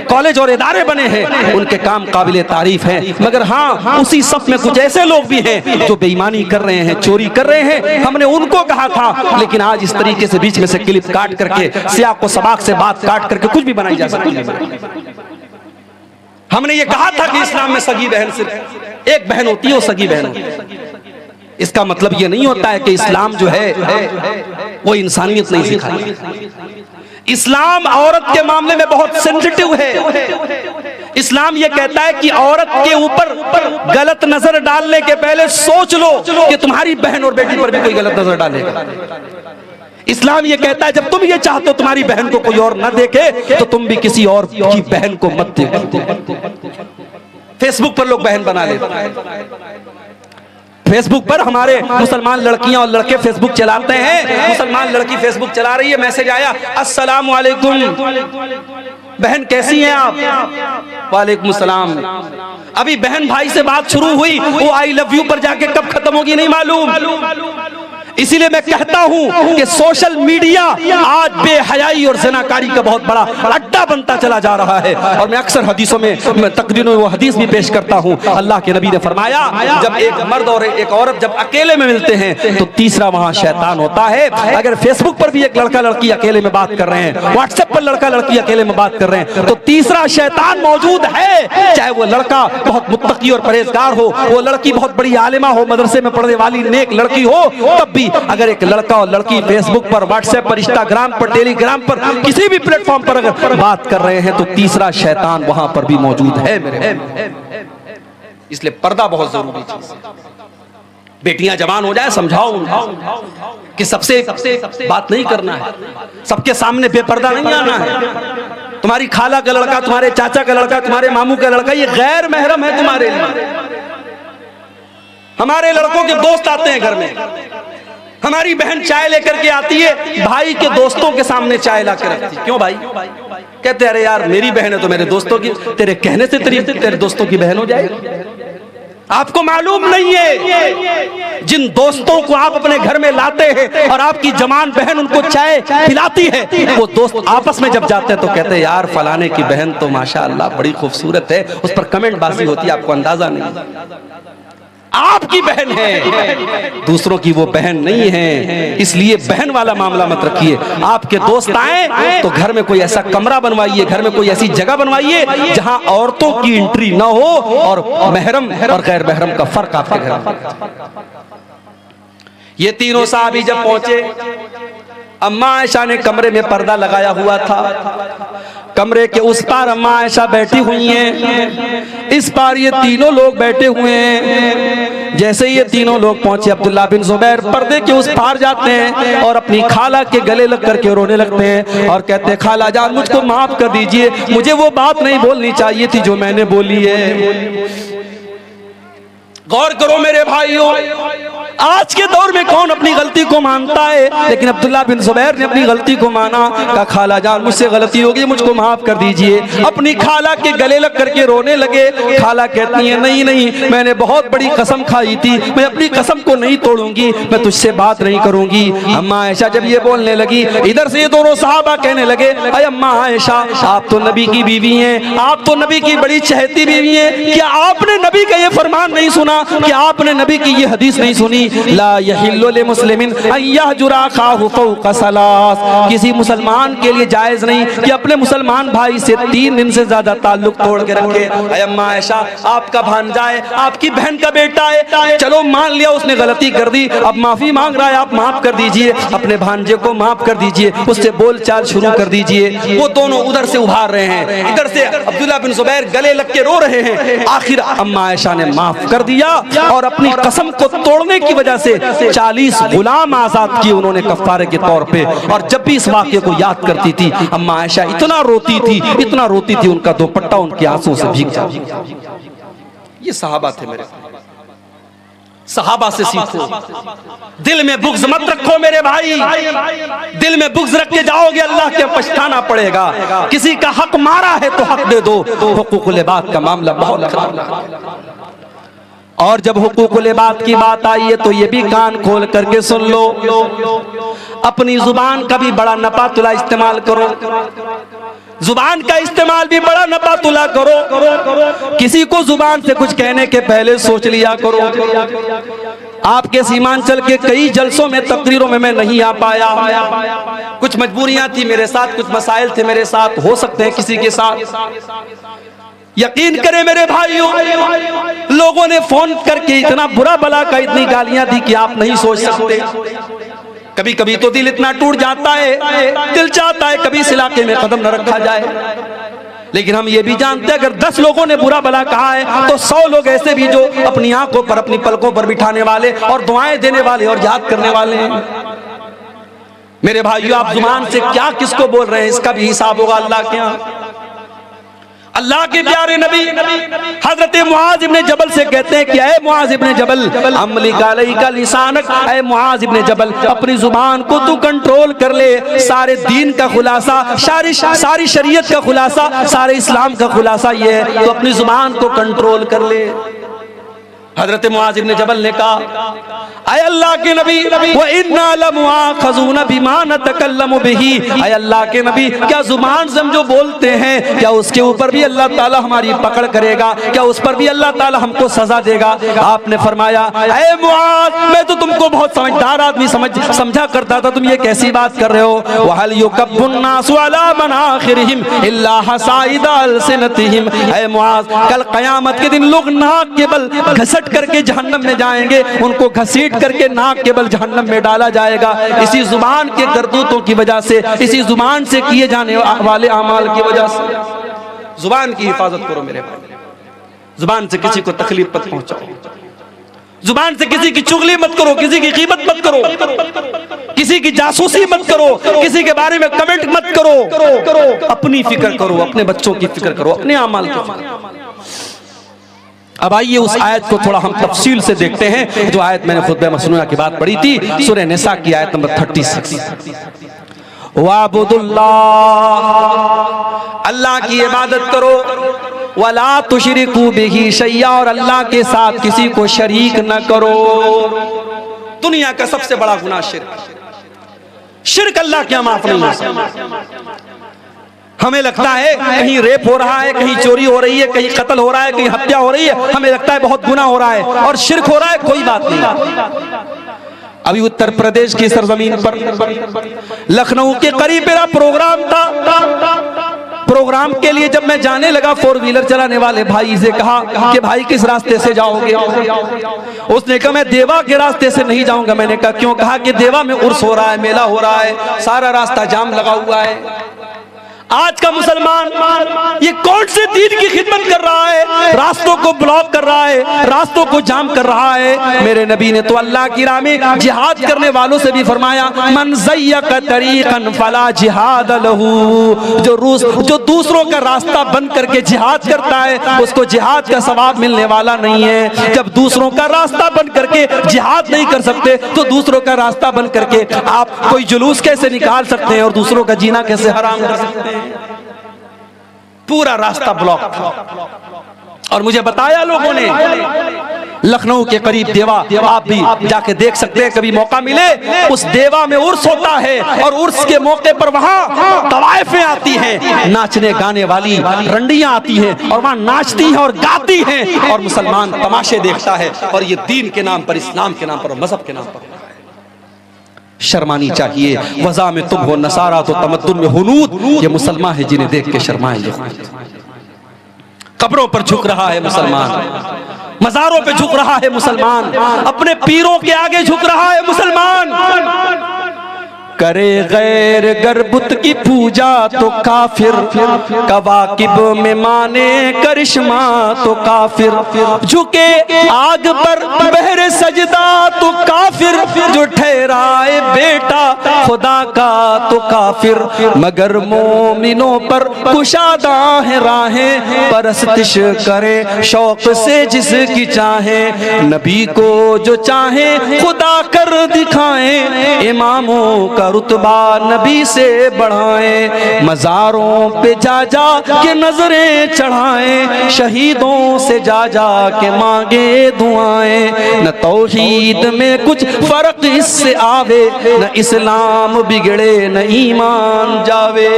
کالج اور ادارے بنے ہیں. ان کے کام قابل تعریف ہیں. مگر ہاں اسی صف میں کچھ ایسے لوگ بھی ہیں جو بے ایمانی کر رہے ہیں، چوری کر رہے ہیں. ہم نے ان کو کہا تھا، لیکن آج اس طریقے سے بیچ میں سے کلپ کاٹ کر کے، سیاق و سباق سے بات کاٹ کر کے کچھ بھی بنائی جا سکتی ہے. ہم نے یہ کہا تھا کہ اسلام میں سگی بہن صرف ایک بہن ہوتی ہے، وہ سگی بہن ہوتی ہے. اس کا مطلب یہ نہیں ہوتا ہے کہ اسلام جو ہے وہ انسانیت نہیں سکھاتا. اسلام عورت کے معاملے میں بہت سینسٹیو ہے. اسلام یہ کہتا ہے کہ عورت کے اوپر غلط نظر ڈالنے کے پہلے سوچ لو کہ تمہاری بہن اور بیٹی پر بھی کوئی غلط نظر ڈالے گا. اسلام یہ کہتا ہے جب تم یہ چاہتے ہو تمہاری بہن کو کوئی اور نہ دیکھے تو تم بھی کسی اور کی بہن کو مت دیکھو. فیس بک پر لوگ بہن بنا لیتے ہیں. فیس بک پر ہمارے مسلمان لڑکیاں اور لڑکے فیس بک چلاتے ہیں. مسلمان لڑکی فیس بک چلا رہی ہے، میسج آیا السلام علیکم بہن کیسی ہیں آپ؟ وعلیکم السلام. ابھی بہن بھائی سے بات شروع ہوئی، وہ آئی لو یو پر جا کے کب ختم ہوگی نہیں معلوم. اسی لیے میں کہتا ہوں کہ سوشل میڈیا آج بے حیائی اور زناکاری کا بہت بڑا اڈا بنتا چلا جا رہا ہے. اور میں اکثر حدیثوں میں تقریروں میں وہ حدیث بھی پیش کرتا ہوں. اللہ کے نبی نے فرمایا جب ایک مرد اور ایک عورت جب اکیلے میں ملتے ہیں تو تیسرا وہاں شیطان ہوتا ہے. اگر فیس بک پر بھی ایک لڑکا لڑکی اکیلے میں بات کر رہے ہیں، واٹس ایپ پر لڑکا لڑکی اکیلے میں بات کر رہے ہیں، تو تیسرا شیطان موجود ہے. چاہے وہ لڑکا بہت متقی اور پرہیزگار ہو، وہ لڑکی بہت بڑی عالمہ ہو، مدرسے میں پڑھنے والی نیک لڑکی ہو، تب بھی اگر ایک لڑکا اور لڑکی فیس بک پر، واٹس ایپ پر، انسٹاگرام پر، ٹیلی گرام پر، کسی بھی پلیٹ فارم پر اگر بات کر رہے ہیں تو تیسرا شیطان وہاں پر بھی موجود ہے میرے. اس لیے پردہ بہت ضروری چیز ہے. بیٹیاں جوان ہو جائے سمجھاؤ کہ سب سے بات نہیں کرنا ہے، سب کے سامنے بے پردہ نہیں آنا ہے. تمہاری خالہ کا لڑکا، تمہارے چاچا کا لڑکا، تمہارے ماموں کا لڑکا، یہ غیر محرم ہے تمہارے لیے. ہمارے لڑکوں کے دوست آتے ہیں گھر میں، ہماری بہن چائے لے کر کے آتی ہے، بھائی کے دوستوں کے سامنے چائے لا کے رکھتی. کیوں بھائی؟ کہتے ہیں ارے یار میری بہن ہے تو میرے دوستوں کی، تیرے کہنے سے تیرے دوستوں کی بہن ہو جائے گی. آپ کو معلوم نہیں ہے جن دوستوں کو آپ اپنے گھر میں لاتے ہیں اور آپ کی جوان بہن ان کو چائے پلاتی ہے، وہ دوست آپس میں جب جاتے ہیں تو کہتے ہیں یار فلانے کی بہن تو ماشاءاللہ بڑی خوبصورت ہے، اس پر کمنٹ بازی ہوتی ہے، آپ کو اندازہ نہیں. آپ کی بہن ہے، دوسروں کی وہ بہن نہیں ہے، اس لیے بہن والا معاملہ مت رکھیے۔ آپ کے دوست آئیں تو گھر میں کوئی ایسا کمرہ بنوائیے، گھر میں کوئی ایسی جگہ بنوائیے جہاں عورتوں کی انٹری نہ ہو اور محرم اور غیر محرم کا فرق آپ کے گھر میں۔ یہ تینوں صحابی جب پہنچے، اماں عائشہ نے کمرے میں پردہ لگایا ہوا تھا، کمرے کے اس پار اماں عائشہ بیٹھی ہوئی ہیں، اس پار یہ تینوں لوگ بیٹھے ہوئے ہیں۔ جیسے یہ تینوں لوگ پہنچے، عبداللہ بن زبیر پردے کے اس پار جاتے ہیں اور اپنی خالہ کے گلے لگ کر کے رونے لگتے ہیں اور کہتے ہیں خالہ جان مجھ کو معاف کر دیجئے، مجھے وہ بات نہیں بولنی چاہیے تھی جو میں نے بولی ہے۔ غور کرو میرے بھائیوں، آج کے دور میں کون اپنی غلطی کو مانتا ہے؟ لیکن عبداللہ بن زبیر نے اپنی غلطی کو مانا، کہا خالہ جان مجھ سے غلطی ہوگی، مجھ کو معاف کر دیجئے۔ اپنی خالہ کے گلے لگ کر کے رونے لگے۔ خالہ کہتی ہیں نہیں نہیں، میں نے بہت بڑی قسم کھائی تھی، میں اپنی قسم کو نہیں توڑوں گی، میں تجھ سے بات نہیں کروں گی۔ اماں عائشہ جب یہ بولنے لگی، ادھر سے یہ دونوں صحابہ کہنے لگے اے اماں عائشہ آپ تو نبی کی بیوی ہیں، آپ تو نبی کی بڑی چہیتی بیوی ہیں، کیا آپ نے نبی کا یہ فرمان نہیں سنا؟ کہ آپ نے نبی کی یہ حدیث نہیں سنی؟ لا یحل لمسلم ان یہجر اخاہ فوق ثلاث، کسی مسلمان کے لیے جائز نہیں کہ اپنے مسلمان بھائی سے 3 دن سے زیادہ تعلق توڑ کے رکھے۔ اے اماں عائشہ آپ کا بھانجا ہے، آپ کی بہن کا بیٹا ہے، چلو مان لیا اس نے غلطی کر دی، اب معافی مانگ رہا ہے، آپ معاف کر دیجئے، اپنے بھانجے کو معاف کر دیجئے، اس سے بول چال شروع کر دیجئے۔ وہ دونوں ادھر سے ابھار رہے ہیں، ادھر سے عبداللہ بن زبیر گلے لگ کے رو رہے ہیں۔ آخر اماں عائشہ نے معاف کر دیا اور اپنی قسم کو توڑنے کی وجہ سے 40 غلام آزاد کیے انہوں نے کفارے کے طور پہ۔ اور جب بھی اس واقعے کو یاد کرتی تھی اماں عائشہ اتنا روتی تھی، اتنا روتی تھی، ان کا دوپٹہ ان کے آنسوں سے بھیگ جاتا۔ یہ صحابہ تھے میرے، صحابہ سے سیکھو۔ دل میں بغض مت رکھو میرے بھائی، دل میں بغض رکھ کے جاؤ گے اللہ کے پچھتانا پڑے گا۔ کسی کا حق مارا ہے تو حق دے دو، حقوق العباد کا معاملہ بہت خراب ہے۔ اور جب حقوق العباد کی بات آئی ہے تو یہ بھی کان کھول کر کے سن لو، اپنی زبان کا بھی بڑا نپا تلا استعمال کرو، زبان کا استعمال بھی بڑا نپا تلا کرو، کسی کو زبان سے کچھ کہنے کے پہلے سوچ لیا کرو۔ آپ کے سیمانچل کے کئی جلسوں میں تقریروں میں نہیں آ پایا، کچھ مجبوریاں تھی میرے ساتھ، کچھ مسائل تھے میرے ساتھ، ہو سکتے ہیں کسی کے ساتھ۔ یقین کریں میرے بھائیوں، لوگوں نے فون کر کے اتنا برا بلا کا اتنی گالیاں دی کہ آپ نہیں سوچ سکتے۔ کبھی کبھی تو دل اتنا ٹوٹ جاتا ہے، دل چاہتا ہے کبھی اس علاقے میں قدم نہ رکھا جائے، لیکن ہم یہ بھی جانتے ہیں اگر 10 لوگوں نے برا بلا کہا ہے تو 100 لوگ ایسے بھی جو اپنی آنکھوں پر اپنی پلکوں پر بٹھانے والے اور دعائیں دینے والے اور یاد کرنے والے ہیں۔ میرے بھائیوں آپ زبان سے کیا کس کو بول رہے ہیں اس کا بھی حساب ہوگا اللہ کے ہاں۔ اللہ کے پیارے نبی حضرت معاذ ابن جبل سے کہتے ہیں کہ اے معاذ ابن جبل املک علیک لسانک، اے معاذ ابن جبل اپنی زبان کو تو کنٹرول کر لے، سارے دین کا خلاصہ، ساری شریعت کا خلاصہ، سارے اسلام کا خلاصہ یہ ہے تو اپنی زبان کو کنٹرول کر لے۔ حضرت معاذ ابن جبل نے کہا اے اللہ کے نبی وَإِنَّا لَمُؤَاخَذُونَ بِمَا نَتَكَلَّمُ بِهِ، اے اللہ کے نبی کیا زبان سے ہم جو بولتے ہیں کیا اس کے اوپر بھی اللہ تعالیٰ ہماری پکڑ کرے گا؟ کیا اس پر بھی اللہ تعالیٰ ہم کو سزا دے گا؟ آپ نے فرمایا اے معاذ میں تو تم کو بہت سمجھدار آدمی سمجھا کرتا تھا، تم یہ کیسی بات کر رہے ہو؟ وَهَلْ يُكَبُّ النَّاسُ عَلَى مَنَاخِرِهِمْ إِلَّا حَصَائِدَ أَلْسِنَتِهِمْ، اے معاذ کل قیامت کے دن لوگ ناک کے بل گھسٹ کر کے جہنم میں جائیں گے، ان کو گھسیٹ کر کے ناک کے بل جہنم میں ڈالا جائے گا، اسی زبان کے کرتوتوں کی وجہ سے، اسی زبان سے کیے جانے والے اعمال کی وجہ سے۔ زبان کی حفاظت کرو میرے بھائی، زبان سے کسی کو تکلیف مت پہنچاؤ، زبان سے کسی کی چغلی مت کرو، کسی کی غیبت مت کرو، کسی کی جاسوسی مت کرو، کسی کے بارے میں کمنٹ مت کرو، اپنی فکر کرو، اپنے بچوں کی فکر کرو، اپنے اعمال کی فکر کرو۔ اب آئیے اس آیت کو تھوڑا ہم تفصیل سے دیکھتے ہیں، جو آیت میں نے خطبہ مسنونہ کی بات پڑھی تھی، سورہ نساء کی آیت نمبر 36۔ وَاعْبُدُوا اللَّهَ، اللہ کی عبادت کرو، وَلَا تُشْرِكُوا بِهِ شَيْئًا، اور اللہ کے ساتھ کسی کو شریک نہ کرو۔ دنیا کا سب سے بڑا گناہ شرک، شرک اللہ کے معاف نہیں ہو سکتا۔ ہمیں لگتا ہے کہیں ریپ ہو رہا ہے، کہیں چوری ہو رہی ہے، کہیں قتل ہو رہا ہے، کہیں ہتیا ہو رہی ہے، ہمیں لگتا ہے بہت گناہ ہو رہا ہے اور شرک ہو رہا ہے. کوئی بات نہیں. ابھی اتر پردیش کی سرزمین پر لکھنؤ کے قریب میرا پروگرام تھا. پروگرام کے لیے جب میں جانے لگا، فور ویلر چلانے والے بھائی سے کہا کہ بھائی کس راستے سے جاؤ گے؟ اس نے کہا میں دیوا کے راستے سے نہیں جاؤں گا. میں نے کہا کیوں؟ کہا کہ دیوا میں عرس ہو رہا ہے، میلہ ہو رہا ہے، سارا راستہ جام لگا ہوا ہے. آج کا مسلمان یہ کون سے دین کی خدمت کر رہا ہے؟ راستوں کو بلاک کر رہا ہے، راستوں کو جام کر رہا ہے. میرے نبی نے تو اللہ کی راہ میں جہاد کرنے والوں سے بھی فرمایا من زیق طریقا فلا جہاد لہ، جو دوسروں کا راستہ بند کر کے جہاد کرتا ہے اس کو جہاد کا ثواب ملنے والا نہیں ہے. جب دوسروں کا راستہ بند کر کے جہاد نہیں کر سکتے تو دوسروں کا راستہ بند کر کے آپ کوئی جلوس کیسے نکال سکتے ہیں اور دوسروں کا جینا کیسے حرام کر سکتے ہیں؟ پورا راستہ بلاک تھا. اور مجھے بتایا لوگوں نے لکھنؤ کے قریب دیوا، آپ بھی جا کے دیکھ سکتے ہیں کبھی موقع ملے. اس دیوا میں عرس ہوتا ہے اور عرس کے موقع پر وہاں طوائفیں آتی ہیں، ناچنے گانے والی رنڈیاں آتی ہیں اور وہاں ناچتی ہیں اور گاتی ہیں اور مسلمان تماشے دیکھتا ہے. اور یہ دین کے نام پر، اسلام کے نام پر اور مذہب کے نام پر شرمانی چاہیے. وضع میں تم ہو نصارہ تو تمدن میں ہنود. یہ مسلمان ہے جنہیں دیکھ کے شرمائیں. قبروں پر جھک رہا ہے مسلمان، مزاروں پہ جھک رہا ہے مسلمان، اپنے پیروں کے آگے جھک رہا ہے مسلمان. کرے غیر گر بت کی پوجا تو کافر، کواکب میں مانے کرشمہ تو کافر. جھکے آگ پر بہر سجدہ تو کافر، جو ٹھہرائے بیٹا خدا کا تو کافر. مگر مومنوں پر کشادہ ہے راہیں، پرستش کرے شوق سے جس کی چاہیں. نبی کو جو چاہیں خدا کر دکھائیں، اماموں کا رتبہ نبی سے بڑھائیں. مزاروں پہ جا جا کے نظریں چڑھائیں، شہیدوں سے جا جا کے مانگے دعائیں. نہ توحید میں کچھ فرق اس سے آوے، نہ اسلام بگڑے نہ ایمان جاوے.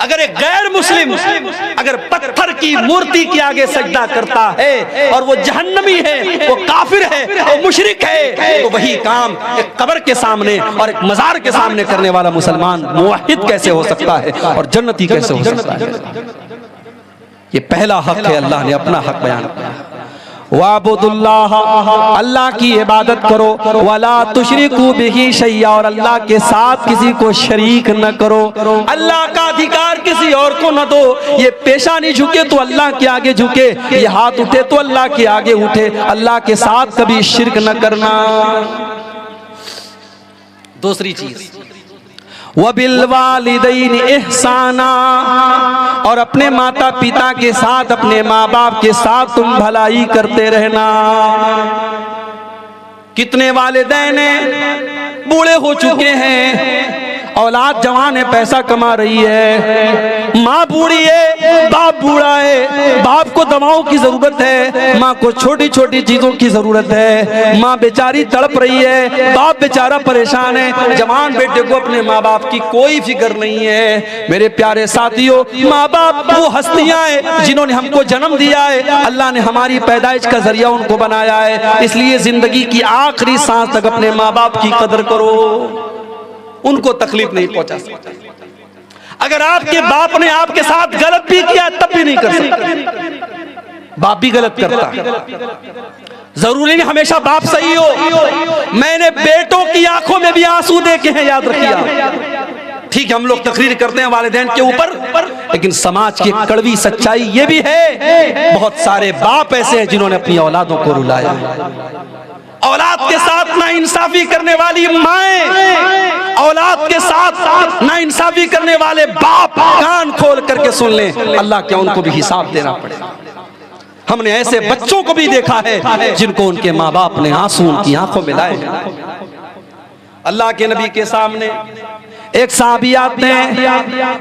اگر ایک غیر مسلم اگر پتھر کی مورتی کے آگے سجدہ کرتا ہے اور وہ جہنمی ہے، وہ کافر ہے، وہ مشرک ہے، تو وہی کام ایک قبر کے سامنے اور ایک مزار کے سامنے کرنے والا مسلمان موحد کیسے ہو سکتا ہے اور جنتی کیسے ہو سکتا ہے؟ یہ پہلا حق ہے، اللہ نے اپنا حق بیان کیا. وَعْبُدُ اللَّهَ، اللہ کی عبادت کرو، وَلَا تُشْرِكُوا بِهِ شَيْئًا، اور اللہ کے ساتھ کسی کو شریک نہ کرو. اللہ کا ادھیکار کسی اور کو نہ دو. یہ پیشانی جھکے تو اللہ کے آگے جھکے، یہ ہاتھ اٹھے تو اللہ کے آگے اٹھے. اللہ کے ساتھ کبھی شرک نہ کرنا. دوسری چیز وَبِالْوَالِدَيْنِ إِحْسَانًا، اور اپنے ماتا پتا کے ساتھ، اپنے ماں باپ کے ساتھ تم بھلائی کرتے رہنا. کتنے والدین بوڑھے ہو چکے ہیں، اولاد جوان ہے، پیسہ کما رہی ہے، ماں بوڑھی ہے، باپ بوڑھا ہے، باپ کو دواؤں کی ضرورت ہے، ماں کو چھوٹی چھوٹی چیزوں کی ضرورت ہے، ماں بیچاری تڑپ رہی ہے، باپ بیچارہ پریشان ہے، جوان بیٹے کو اپنے ماں باپ کی کوئی فکر نہیں ہے. میرے پیارے ساتھیوں، ماں باپ وہ ہستیاں ہیں جنہوں نے ہم کو جنم دیا ہے، اللہ نے ہماری پیدائش کا ذریعہ ان کو بنایا ہے. اس لیے زندگی کی آخری سانس تک اپنے ماں باپ کی قدر کرو، ان کو تکلیف نہیں پہنچا سکتے. اگر آپ کے باپ نے آپ کے ساتھ غلط بھی کیا تب بھی نہیں کر سکتے. باپ بھی غلط کرتا ہے، ضروری نہیں ہمیشہ باپ صحیح ہو. میں نے بیٹوں کی آنکھوں میں بھی آنسو دیکھے ہیں، یاد رکھیے. ٹھیک ہے ہم لوگ تقریر کرتے ہیں والدین کے اوپر، لیکن سماج کی کڑوی سچائی یہ بھی ہے، بہت سارے باپ ایسے ہیں جنہوں نے اپنی اولادوں کو رلایا. اولاد کے ساتھ نا انصافی کرنے والی مائیں، اولاد کے ساتھ نا انصافی کرنے والے باپ، کان کھول کر کے سن لیں، اللہ کیا ان کو بھی حساب دینا پڑے. ہم نے ایسے بچوں کو بھی دیکھا ہے جن کو ان کے ماں باپ نے آنسو ان کی آنکھوں میں لائے. اللہ کے نبی کے سامنے ایک صحابی آتے ہیں،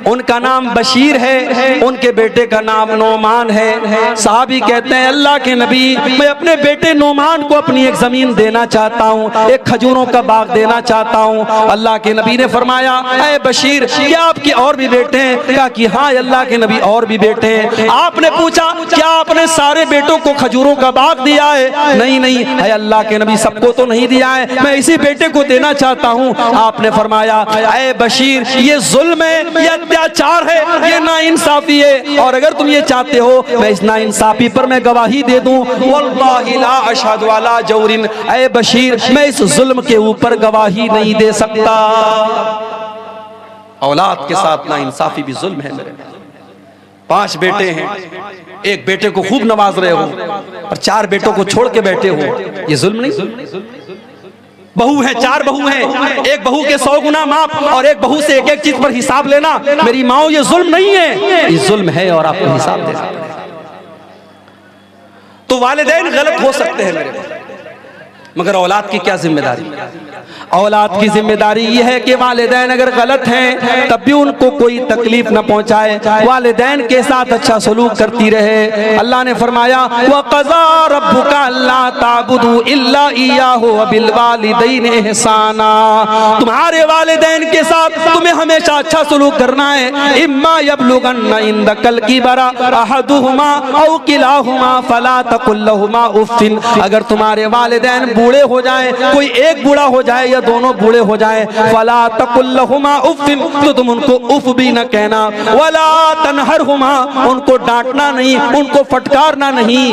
ان کا نام بشیر ہے، ان کے بیٹے کا نام نعمان ہے۔ صحابی کہتے ہیں اللہ کے نبی میں اپنے بیٹے نعمان کو اپنی ایک زمین دینا چاہتا ہوں، ایک کھجوروں کا باغ دینا چاہتا ہوں۔ اللہ کے نبی نے فرمایا اے بشیر کیا آپ کے اور بھی بیٹے ہیں؟ کہا کہ ہاں اللہ کے نبی اور بھی بیٹے ہیں۔ آپ نے پوچھا کیا آپ نے سارے بیٹوں کو کھجوروں کا باغ دیا ہے؟ نہیں نہیں اے اللہ کے نبی سب کو تو نہیں دیا ہے، میں اسی بیٹے کو دینا چاہتا ہوں۔ آپ نے فرمایا اے بشیر یہ ظلم ہے، یہ اتیاچار ہے، یہ ناانصافی ہے، اور اگر تم یہ چاہتے ہو میں اس ناانصافی پر میں گواہی دے دوں واللہ لا اشہد علی جور، اے بشیر میں اس ظلم کے اوپر گواہی نہیں دے سکتا۔ اولاد کے ساتھ ناانصافی بھی ظلم ہے میرے۔ 5 بیٹے ہیں، ایک بیٹے کو خوب نواز رہے ہو اور 4 بیٹوں کو چھوڑ کے بیٹھے ہو، یہ ظلم نہیں؟ بہو ہیں، 4 بہو ہیں، ایک بہو کے 100 گنا معاف اور ایک بہو سے ایک چیز پر حساب لینا، میری ماں یہ ظلم نہیں ہے، یہ ظلم ہے اور آپ کو حساب دے سکتے ہیں۔ تو والدین غلط ہو سکتے ہیں میرے پاس، مگر اولاد کی کیا ذمہ داری؟ اولاد کی ذمہ داری یہ ہے کہ والدین اگر غلط ہیں تب بھی ان کو کوئی تکلیف نہ پہنچائے، والدین کے ساتھ اچھا سلوک کرتی رہے۔ اللہ نے فرمایا وَقَضَىٰ رَبُّكَ أَلَّا تَعْبُدُوا إِلَّا إِيَّاهُ وَبِالْوَالِدَيْنِ إِحْسَانًا، تمہارے والدین کے ساتھ تمہیں ہمیشہ اچھا سلوک کرنا ہے۔ إِمَّا يَبْلُغَنَّ عِندَكَ الْكِبَرَ أَحَدُهُمَا أَوْ كِلَاهُمَا فَلَا تَقُل لَّهُمَا أُفٍّ، اگر تمہارے والدین بوڑھے ہو جائیں، کوئی ایک بوڑھا ہو جائے یا دونوں بوڑھے ہو جائیں، فلا تقل لهما اف، تو تم ان کو اف بھی نہ کہنا، ولا تنہرهما، ان کو ڈانٹنا نہیں، ان کو پھٹکارنا نہیں،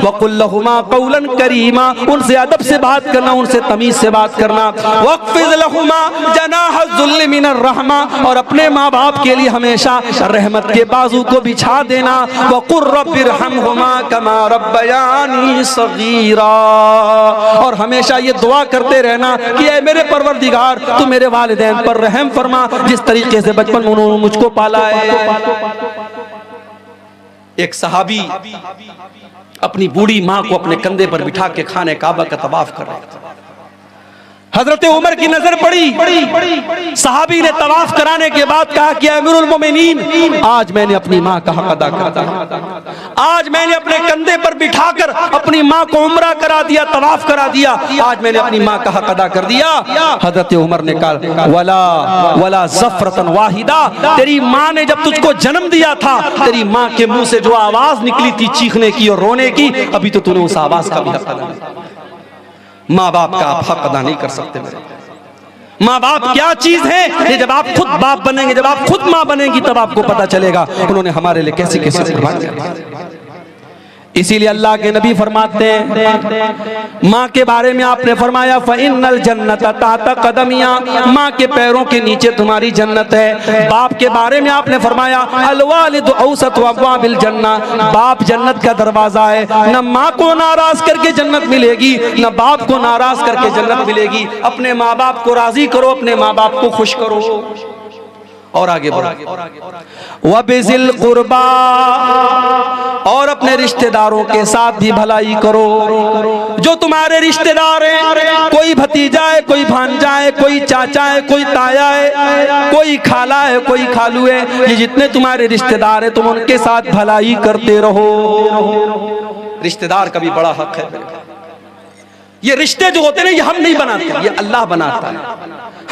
وقل لهما قولا کریما، ان سے ادب سے بات کرنا، ان سے تمیز سے بات کرنا، واخفض لهما جناح الذل من الرحمہ، اور اپنے ماں باپ کے لیے ہمیشہ رحمت کے بازو کو بچھا دینا، وقل رب ارحمهما كما ربياني صغيرا، اور ہمیشہ یہ دعا کرتے رہنا کہ اے میرے پروردگار تو میرے والدین پر رحم فرما جس طریقے سے بچپن میں انہوں نے مجھ کو پالا ہے۔ ایک صحابی اپنی بوڑھی ماں کو اپنے کندھے پر بٹھا کے خانہ کعبہ کا طواف کر رہا تھا۔ حضرت عمر کی نظر پڑی، صحابی نے طواف کرانے کے بعد کہا کہ امیر المومنین آج میں نے اپنی ماں کا حق ادا کر دیا، آج میں نے اپنے کندھے پر بٹھا کر اپنی ماں کو عمرہ کرا دیا، طواف کرا دیا، آج میں نے اپنی ماں کا حق ادا کر دیا۔ حضرت عمر نے کہا ولا زفرتن واحدہ، تیری ماں نے جب تجھ کو جنم دیا تھا تیری ماں کے منہ سے جو آواز نکلی تھی چیخنے کی اور رونے کی، ابھی تو نے اس آواز کا بھی حق ادا نہیں۔ ماں باپ کا آپ حق ادا نہیں کر سکتے میرے۔ ماں باپ کیا چیز ہے، یہ جب آپ خود باپ بنیں گے، جب آپ خود ماں بنیں گی تب آپ کو پتا چلے گا انہوں نے ہمارے لئے کیسی کیسی قربانی کی۔ اسی لیے اللہ کے نبی فرماتے ہیں ماں کے بارے میں آپ نے فرمایا فَإِنَّ الْجَنَّةَ تَحْتَ قَدَمِهَا، ماں کے پیروں کے نیچے تمہاری جنت ہے۔ باپ کے بارے میں آپ نے فرمایا الوالد اوسط ابواب الجنہ، باپ جنت کا دروازہ ہے، نہ ماں کو ناراض کر کے جنت ملے گی نہ باپ کو ناراض کر کے جنت ملے گی۔ اپنے ماں باپ کو راضی کرو، اپنے ماں باپ کو خوش کرو۔ اور آگے بڑھو وَبِذِلْ قُرْبَى، اور اپنے رشتہ داروں کے ساتھ بھی بھلائی کرو۔ جو تمہارے رشتہ دار ہیں، کوئی بھتیجا ہے، کوئی بھانجا ہے، کوئی چاچا ہے، کوئی تایا ہے، کوئی خالہ ہے، کوئی خالو ہے، یہ جتنے تمہارے رشتہ دار ہیں تم ان کے ساتھ بھلائی کرتے رہو۔ رشتہ دار کا بھی بڑا حق ہے۔ یہ رشتے جو ہوتے ہیں یہ ہم نہیں بناتے، یہ اللہ بناتا ہے۔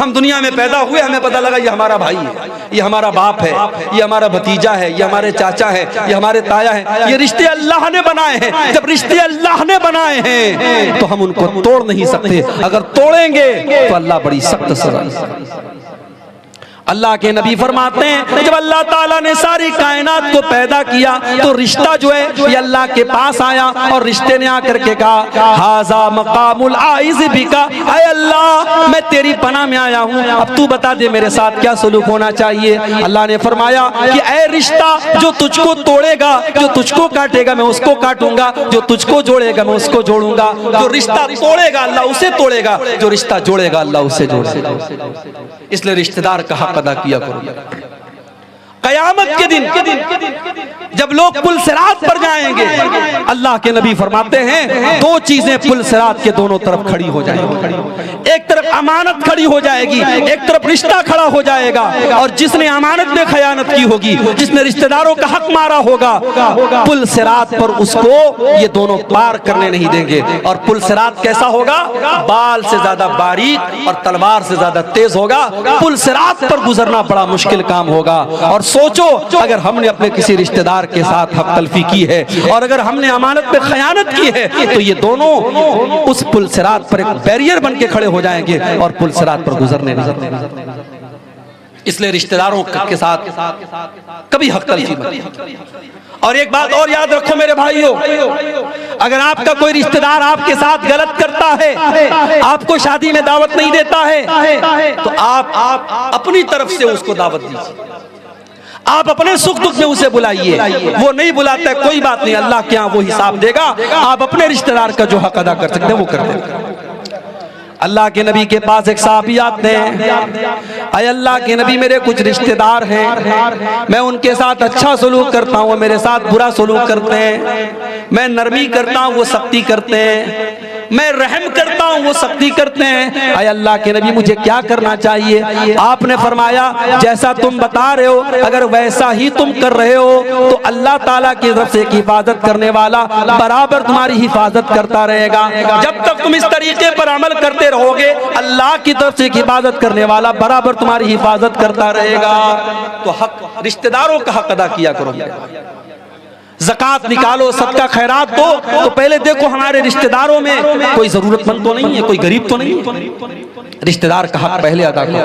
ہم دنیا میں پیدا ہوئے، ہمیں پتہ لگا یہ ہمارا بھائی ہے، یہ ہمارا باپ ہے، یہ ہمارا بھتیجا ہے، یہ ہمارے چاچا ہے، یہ ہمارے تایا ہے۔ یہ رشتے اللہ نے بنائے ہیں۔ جب رشتے اللہ نے بنائے ہیں تو ہم ان کو توڑ نہیں سکتے، اگر توڑیں گے تو اللہ بڑی سخت سزا دے۔ اللہ کے نبی فرماتے ہیں جب اللہ تعالیٰ نے ساری کائنات کو پیدا کیا تو رشتہ جو ہے یہ اللہ کے پاس آیا، اور رشتے نے آ کر کے کہا ھذا مقام العائذ بک، اے اللہ میں تیری پناہ میں آیا ہوں، اب تو بتا دے میرے ساتھ کیا سلوک ہونا چاہیے۔ اللہ نے فرمایا کہ اے رشتہ جو تجھ کو توڑے گا، جو تجھ کو کاٹے گا میں اس کو کاٹوں گا، جو تجھ کو جوڑے گا میں اس کو جوڑوں گا۔ جو رشتہ توڑے گا اللہ اسے توڑے گا، جو رشتہ جوڑے گا اللہ اسے جوڑے گا۔ اس لیے رشتہ دار کا حق ادا کیا کرو۔ قیامت کے دن جب لوگ پل صراط پر جائیں گے، اللہ کے نبی فرماتے ہیں دو چیزیں پل صراط کے دونوں طرف کھڑی ہو جائیں گی۔ ایک طرف امانت کھڑی ہو جائے گی، ایک طرف رشتہ کھڑا ہو جائے گا، اور جس نے امانت میں خیانت کی ہوگی، جس نے رشتہ داروں کا حق مارا ہوگا، پل صراط پر اس کو یہ دونوں پار کرنے نہیں دیں گے۔ اور پل صراط کیسا ہوگا؟ بال سے زیادہ باریک اور تلوار سے زیادہ تیز ہوگا۔ پل صراط پر گزرنا بڑا مشکل کام ہوگا۔ اور سوچو اگر ہم نے اپنے کسی رشتہ دار کے ساتھ حق تلفی کی ہے اور اگر ہم نے امانت پہ خیانت کی ہے تو یہ دونوں اس پل صراط پر ایک بیریئر بن کے کھڑے ہو جائیں گے اور پل صراط پر گزرنے نہیں۔ اس لیے رشتہ داروں کے ساتھ کبھی حق تلفی مت۔ اور ایک بات اور یاد رکھو میرے بھائیوں، اگر آپ کا کوئی رشتہ دار آپ کے ساتھ غلط کرتا ہے، آپ کو شادی میں دعوت نہیں دیتا ہے، تو آپ اپنی طرف سے اس کو دعوت دیجیے، آپ اپنے سکھ دکھ میں اسے بلائیے۔ وہ نہیں بلاتا ہے کوئی بات نہیں، اللہ کے ہاں وہ حساب دے گا۔ آپ اپنے رشتہ دار کا جو حق ادا کر سکتے ہیں وہ کر دیں۔ اللہ کے نبی کے پاس ایک صحابی آتے ہیں، اے اللہ کے نبی میرے کچھ رشتہ دار ہیں، میں ان کے ساتھ اچھا سلوک کرتا ہوں، وہ میرے ساتھ برا سلوک کرتے ہیں، میں نرمی کرتا ہوں وہ سختی کرتے ہیں، میں رحم کرتا ہوں وہ سختی کرتے ہیں، اے اللہ کے نبی مجھے کیا کرنا چاہیے؟ آپ نے فرمایا جیسا تم بتا رہے ہو اگر ویسا ہی تم کر رہے ہو تو اللہ تعالیٰ کی طرف سے ایک حفاظت کرنے والا برابر تمہاری حفاظت کرتا رہے گا۔ جب تک تم اس طریقے پر عمل کرتے رہو گے اللہ کی طرف سے ایک حفاظت کرنے والا برابر تمہاری حفاظت کرتا رہے گا۔ تو حق رشتہ داروں کا حق ادا کیا کرو۔ زکوٰۃ نکالو، صدقہ خیرات دو، تو پہلے دیکھو ہمارے رشتہ داروں میں کوئی ضرورت مند تو نہیں ہے، کوئی غریب تو نہیں ہے، رشتہ دار کا حق پہلے ادا کرو۔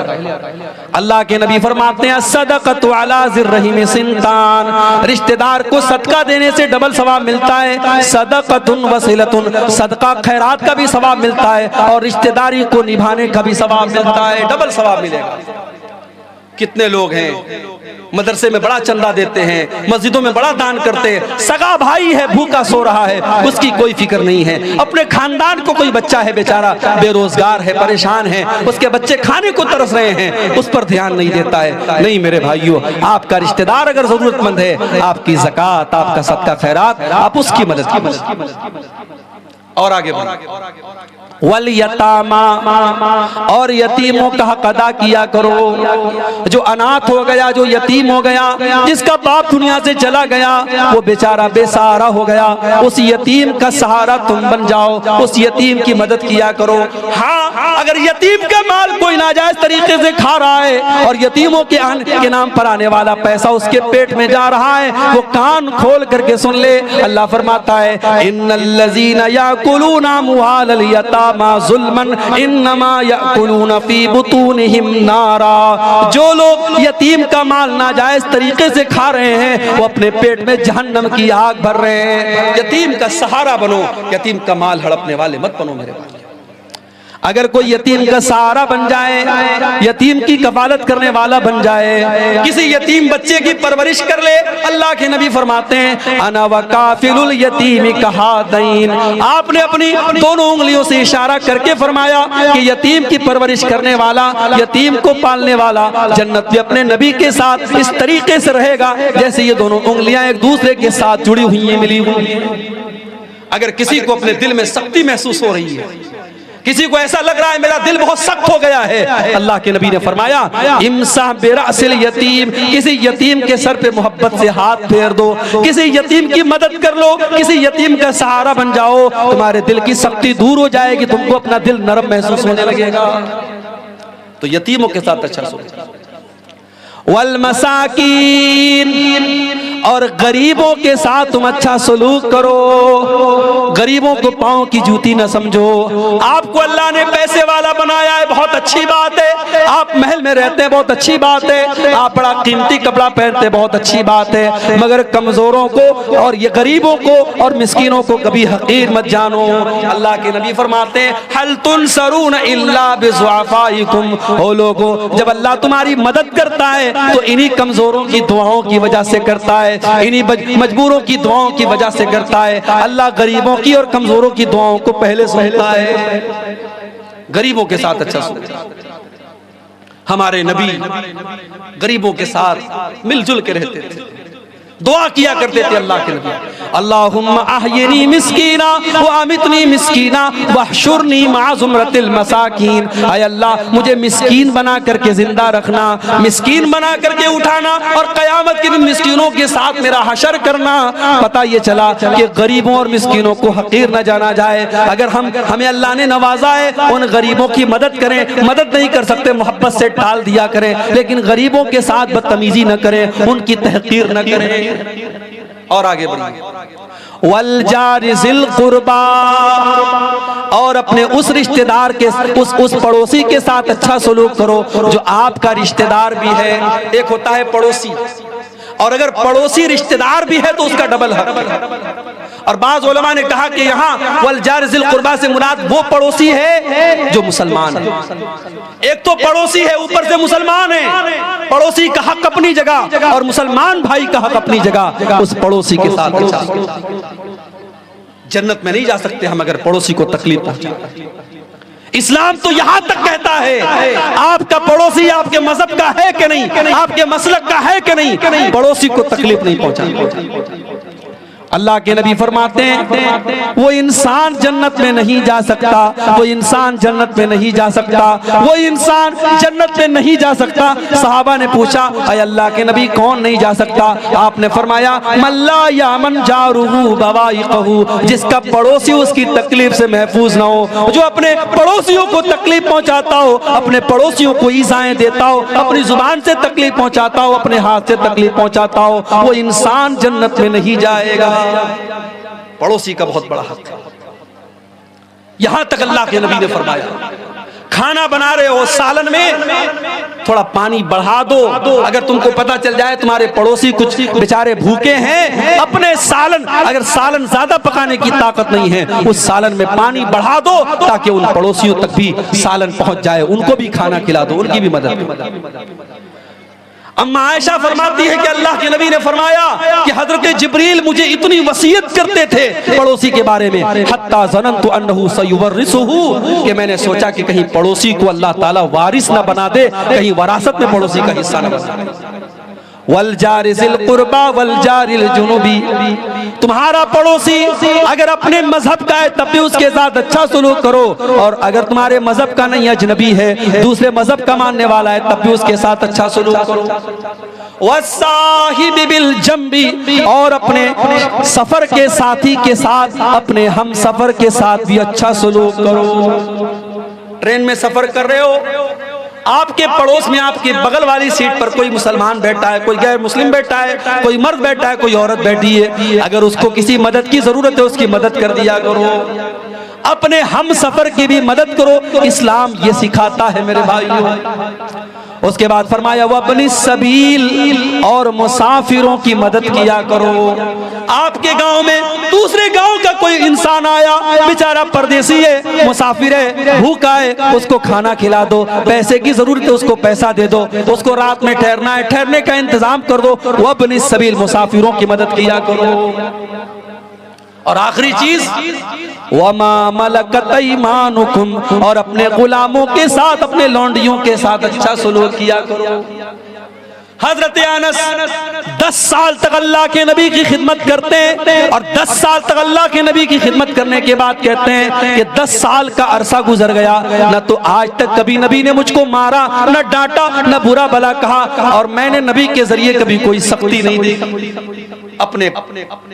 اللہ کے نبی فرماتے ہیں صدقۃ علی ذی الرحم سنتان، رشتہ دار کو صدقہ دینے سے ڈبل ثواب ملتا ہے، صدقۃ وصلۃ، صدقہ خیرات کا بھی ثواب ملتا ہے اور رشتہ داری کو نبھانے کا بھی ثواب ملتا ہے، ڈبل ثواب ملے گا۔ کتنے لوگ ہیں مدرسے میں بڑا چندہ دیتے ہیں، مسجدوں میں بڑا دان کرتے ہیں، سگا بھائی ہے بھوکا سو رہا ہے اس کی کوئی فکر نہیں ہے، اپنے خاندان کو کوئی بچہ ہے بیچارہ بے روزگار ہے پریشان ہے، اس کے بچے کھانے کو ترس رہے ہیں اس پر دھیان نہیں دیتا ہے۔ نہیں میرے بھائیوں، آپ کا رشتہ دار اگر ضرورت مند ہے آپ کی زکوٰۃ، آپ کا صدقہ خیرات، آپ اس کی مدد کیجیے۔ اور آگے بڑھیں، والیتاما، اور یتیموں کا حق ادا کیا کرو۔ جو اناتھ ہو گیا، جو یتیم ہو گیا، جس کا باپ دنیا سے چلا گیا، وہ بیچارہ بے سہارا ہو گیا، اس یتیم کا سہارا تم بن جاؤ، اس یتیم کی مدد کیا کرو۔ ہاں اگر یتیم کا مال کوئی ناجائز طریقے سے کھا رہا ہے اور یتیموں کے نام پر آنے والا پیسہ اس کے پیٹ میں جا رہا ہے، وہ کان کھول کر کے سن لے۔ اللہ فرماتا ہے ان الذین یاکلون اموال الیتامی ظلما انما یاکلون فی بطونہم نارا، جو لوگ یتیم کا مال ناجائز طریقے سے کھا رہے ہیں وہ اپنے پیٹ میں جہنم کی آگ بھر رہے ہیں۔ یتیم کا سہارا بنو، یتیم کا مال ہڑپنے والے مت بنو میرے بھائی۔ اگر کوئی یتیم کا سہارا بن جائے، یتیم کی کفالت کرنے والا بن جائے، کسی یتیم بچے کی پرورش کر لے، اللہ کے نبی فرماتے ہیں انا وکافل الیتیم کہاتین، آپ نے اپنی دونوں انگلیوں سے اشارہ کر کے فرمایا کہ یتیم کی پرورش کرنے والا، یتیم کو پالنے والا جنت میں اپنے نبی کے ساتھ اس طریقے سے رہے گا جیسے یہ دونوں انگلیاں ایک دوسرے کے ساتھ جڑی ہوئی ہیں، ملی ہوئی ہیں۔ اگر کسی کو اپنے دل میں سختی محسوس ہو رہی ہے، کسی کو ایسا لگ رہا ہے میرا دل بہت سخت ہو گیا ہے، اللہ کے نبی نے فرمایا امسح برأس الیتیم، کسی یتیم کے سر پہ محبت سے ہاتھ پھیر دو، کسی یتیم کی مدد کر لو، کسی یتیم کا سہارا بن جاؤ، تمہارے دل کی سختی دور ہو جائے گی، تم کو اپنا دل نرم محسوس ہونے لگے گا۔ تو یتیموں کے ساتھ اچھا سلوک۔ والمساکین، اور غریبوں کے ساتھ تم اچھا سلوک کرو، غریبوں کو پاؤں کی جوتی نہ سمجھو۔ آپ کو اللہ نے پیسے والا بنایا ہے، بہت اچھی بات ہے، آپ محل میں رہتے ہیں بہت اچھی بات ہے، آپ بڑا قیمتی کپڑا پہنتے بہت اچھی بات ہے، مگر کمزوروں کو اور یہ غریبوں کو اور مسکینوں کو کبھی حقیر مت جانو۔ اللہ کے نبی فرماتے ہیں هل تنصرون الا بضعفائکم، او لوگو جب اللہ تمہاری مدد کرتا ہے تو انہی کمزوروں کی دعاؤں کی وجہ سے کرتا ہے، انہی مجبوروں کی دعاؤں کی وجہ سے کرتا ہے۔ اللہ غریبوں کی اور کمزوروں کی دعاؤں کو پہلے سنتا ہے۔ غریبوں کے ساتھ اچھا سلوک۔ ہمارے نبی غریبوں کے ساتھ مل جل کے رہتے تھے، دعا کیا کرتے تھے اللہ کے نبی، اللہم احینی مسکینا وامتنی مسکینا واحشرنی مع زمرۃ المساکین، اے اللہ مجھے مسکین بنا کر کے زندہ رکھنا، مسکین بنا کر کے اٹھانا، اور قیامت کے دن مسکینوں کے ساتھ میرا حشر کرنا۔ پتہ یہ چلا کہ غریبوں اور مسکینوں کو حقیر نہ جانا جائے، اگر ہمیں اللہ نے نوازا ہے ان غریبوں کی مدد کریں، مدد نہیں کر سکتے محبت سے ٹال دیا کریں، لیکن غریبوں کے ساتھ بدتمیزی نہ کریں، ان کی تحقیر نہ کریں۔ اور آگے بڑھیں، والجار ذی القربا، اور اپنے اس رشتہ دار کے اس پڑوسی کے ساتھ اچھا سلوک کرو جو آپ کا رشتہ دار بھی ہے۔ ایک ہوتا ہے پڑوسی، اور اگر پڑوسی رشتہ دار بھی ہے تو اس کا ڈبل حق ہے۔ اور بعض علماء نے کہا کہ یہاں والجار ذی القربا سے مراد وہ پڑوسی ہے جو مسلمان ہے۔ ایک تو پڑوسی ہے اوپر سے مسلمان ہے، پڑوسی کا حق اپنی جگہ اور مسلمان بھائی کا حق اپنی جگہ، اس پڑوسی کے ساتھ جنت میں نہیں جا سکتے ہم اگر پڑوسی کو تکلیف پہنچاتے۔ اسلام تو یہاں تک کہتا ہے آپ کا پڑوسی آپ کے مذہب کا ہے کہ نہیں، آپ کے مسلک کا ہے کہ نہیں، پڑوسی کو تکلیف نہیں پہنچانا۔ اللہ کے نبی فرماتے ہیں وہ انسان جنت میں نہیں جا سکتا، وہ انسان جنت میں نہیں جا سکتا، وہ انسان جنت میں نہیں جا سکتا۔ صحابہ نے پوچھا اے اللہ کے نبی کون نہیں جا سکتا؟ آپ نے فرمایا من لا یامن جارہ بوائقہ، جس کا پڑوسی اس کی تکلیف سے محفوظ نہ ہو، جو اپنے پڑوسیوں کو تکلیف پہنچاتا ہو، اپنے پڑوسیوں کو ایذائیں دیتا ہو، اپنی زبان سے تکلیف پہنچاتا ہو، اپنے ہاتھ سے تکلیف پہنچاتا ہو، وہ انسان جنت میں نہیں جائے گا۔ پڑوسی کا بہت بڑا حق ہے۔ یہاں تک اللہ کے نبی نے فرمایا کھانا بنا رہے ہو سالن میں تھوڑا پانی بڑھا دو، اگر تم کو پتا چل جائے تمہارے پڑوسی کچھ بیچارے بھوکے ہیں، اپنے سالن اگر سالن زیادہ پکانے کی طاقت نہیں ہے اس سالن میں پانی بڑھا دو تاکہ ان پڑوسیوں تک بھی سالن پہنچ جائے، ان کو بھی کھانا کھلا دو، ان کی بھی مدد کرو۔ اما عائشہ فرماتی ہے کہ اللہ کے نبی نے فرمایا کہ حضرت جبریل مجھے اتنی وصیت کرتے تھے پڑوسی کے بارے میں، حتی ظننت انہ سیورثہ، کہ میں نے سوچا کہ کہیں پڑوسی کو اللہ تعالیٰ وارث نہ بنا دے، کہیں وراثت میں پڑوسی کا حصہ نہ بنا دے۔ والجار ذی القربا والجار الجنوبی، تمہارا پڑوسی اگر اپنے مذہب کا ہے تب بھی اس کے ساتھ اچھا سلوک کرو، اور اگر تمہارے مذہب کا نہیں اجنبی ہے دوسرے مذہب کا ماننے والا ہے تب بھی اس کے ساتھ اچھا سلوک کرو۔ والصاحب بالجنب، اور اپنے سفر کے ساتھی کے ساتھ، اپنے ہم سفر کے ساتھ بھی اچھا سلوک کرو۔ ٹرین میں سفر کر رہے ہو، آپ کے پڑوس میں آپ کے بغل والی سیٹ پر کوئی مسلمان بیٹھا ہے، کوئی غیر مسلم بیٹھا ہے، کوئی مرد بیٹھا ہے، کوئی عورت بیٹھی ہے، اگر اس کو کسی مدد کی ضرورت ہے اس کی مدد کر دیا کرو، اپنے ہم سفر کی بھی مدد کرو، اسلام یہ سکھاتا ہے میرے بھائیوں۔ اس کے بعد فرمایا وابن السبیل، اور مسافروں کی مدد کیا کرو۔ آپ کے گاؤں میں دوسرے گاؤں کا کوئی انسان آیا، بیچارہ پردیسی ہے، مسافر ہے، بھوکا ہے، اس کو کھانا کھلا دو، پیسے کی ضرورت ہے اس کو پیسہ دے دو، اس کو رات میں ٹھہرنا ہے ٹھہرنے کا انتظام کر دو، وابن السبیل، مسافروں کی مدد کیا کرو۔ اور آخری چیز وما ملکت ایمانکم، اور اپنے غلاموں کے ساتھ اپنے لونڈیوں کے ساتھ اچھا سلوک کیا کرو۔ حضرت انس 10 سال تک اللہ کے نبی کی خدمت کرتے ہیں، اور 10 سال تک اللہ کے نبی کی خدمت کرنے کے بعد کہتے ہیں کہ 10 سال کا عرصہ گزر گیا، نہ تو آج تک کبھی نبی نے مجھ کو مارا، نہ ڈانٹا، نہ برا بھلا کہا، اور میں نے نبی کے ذریعے کبھی کوئی سختی نہیں دیکھی۔ اپنے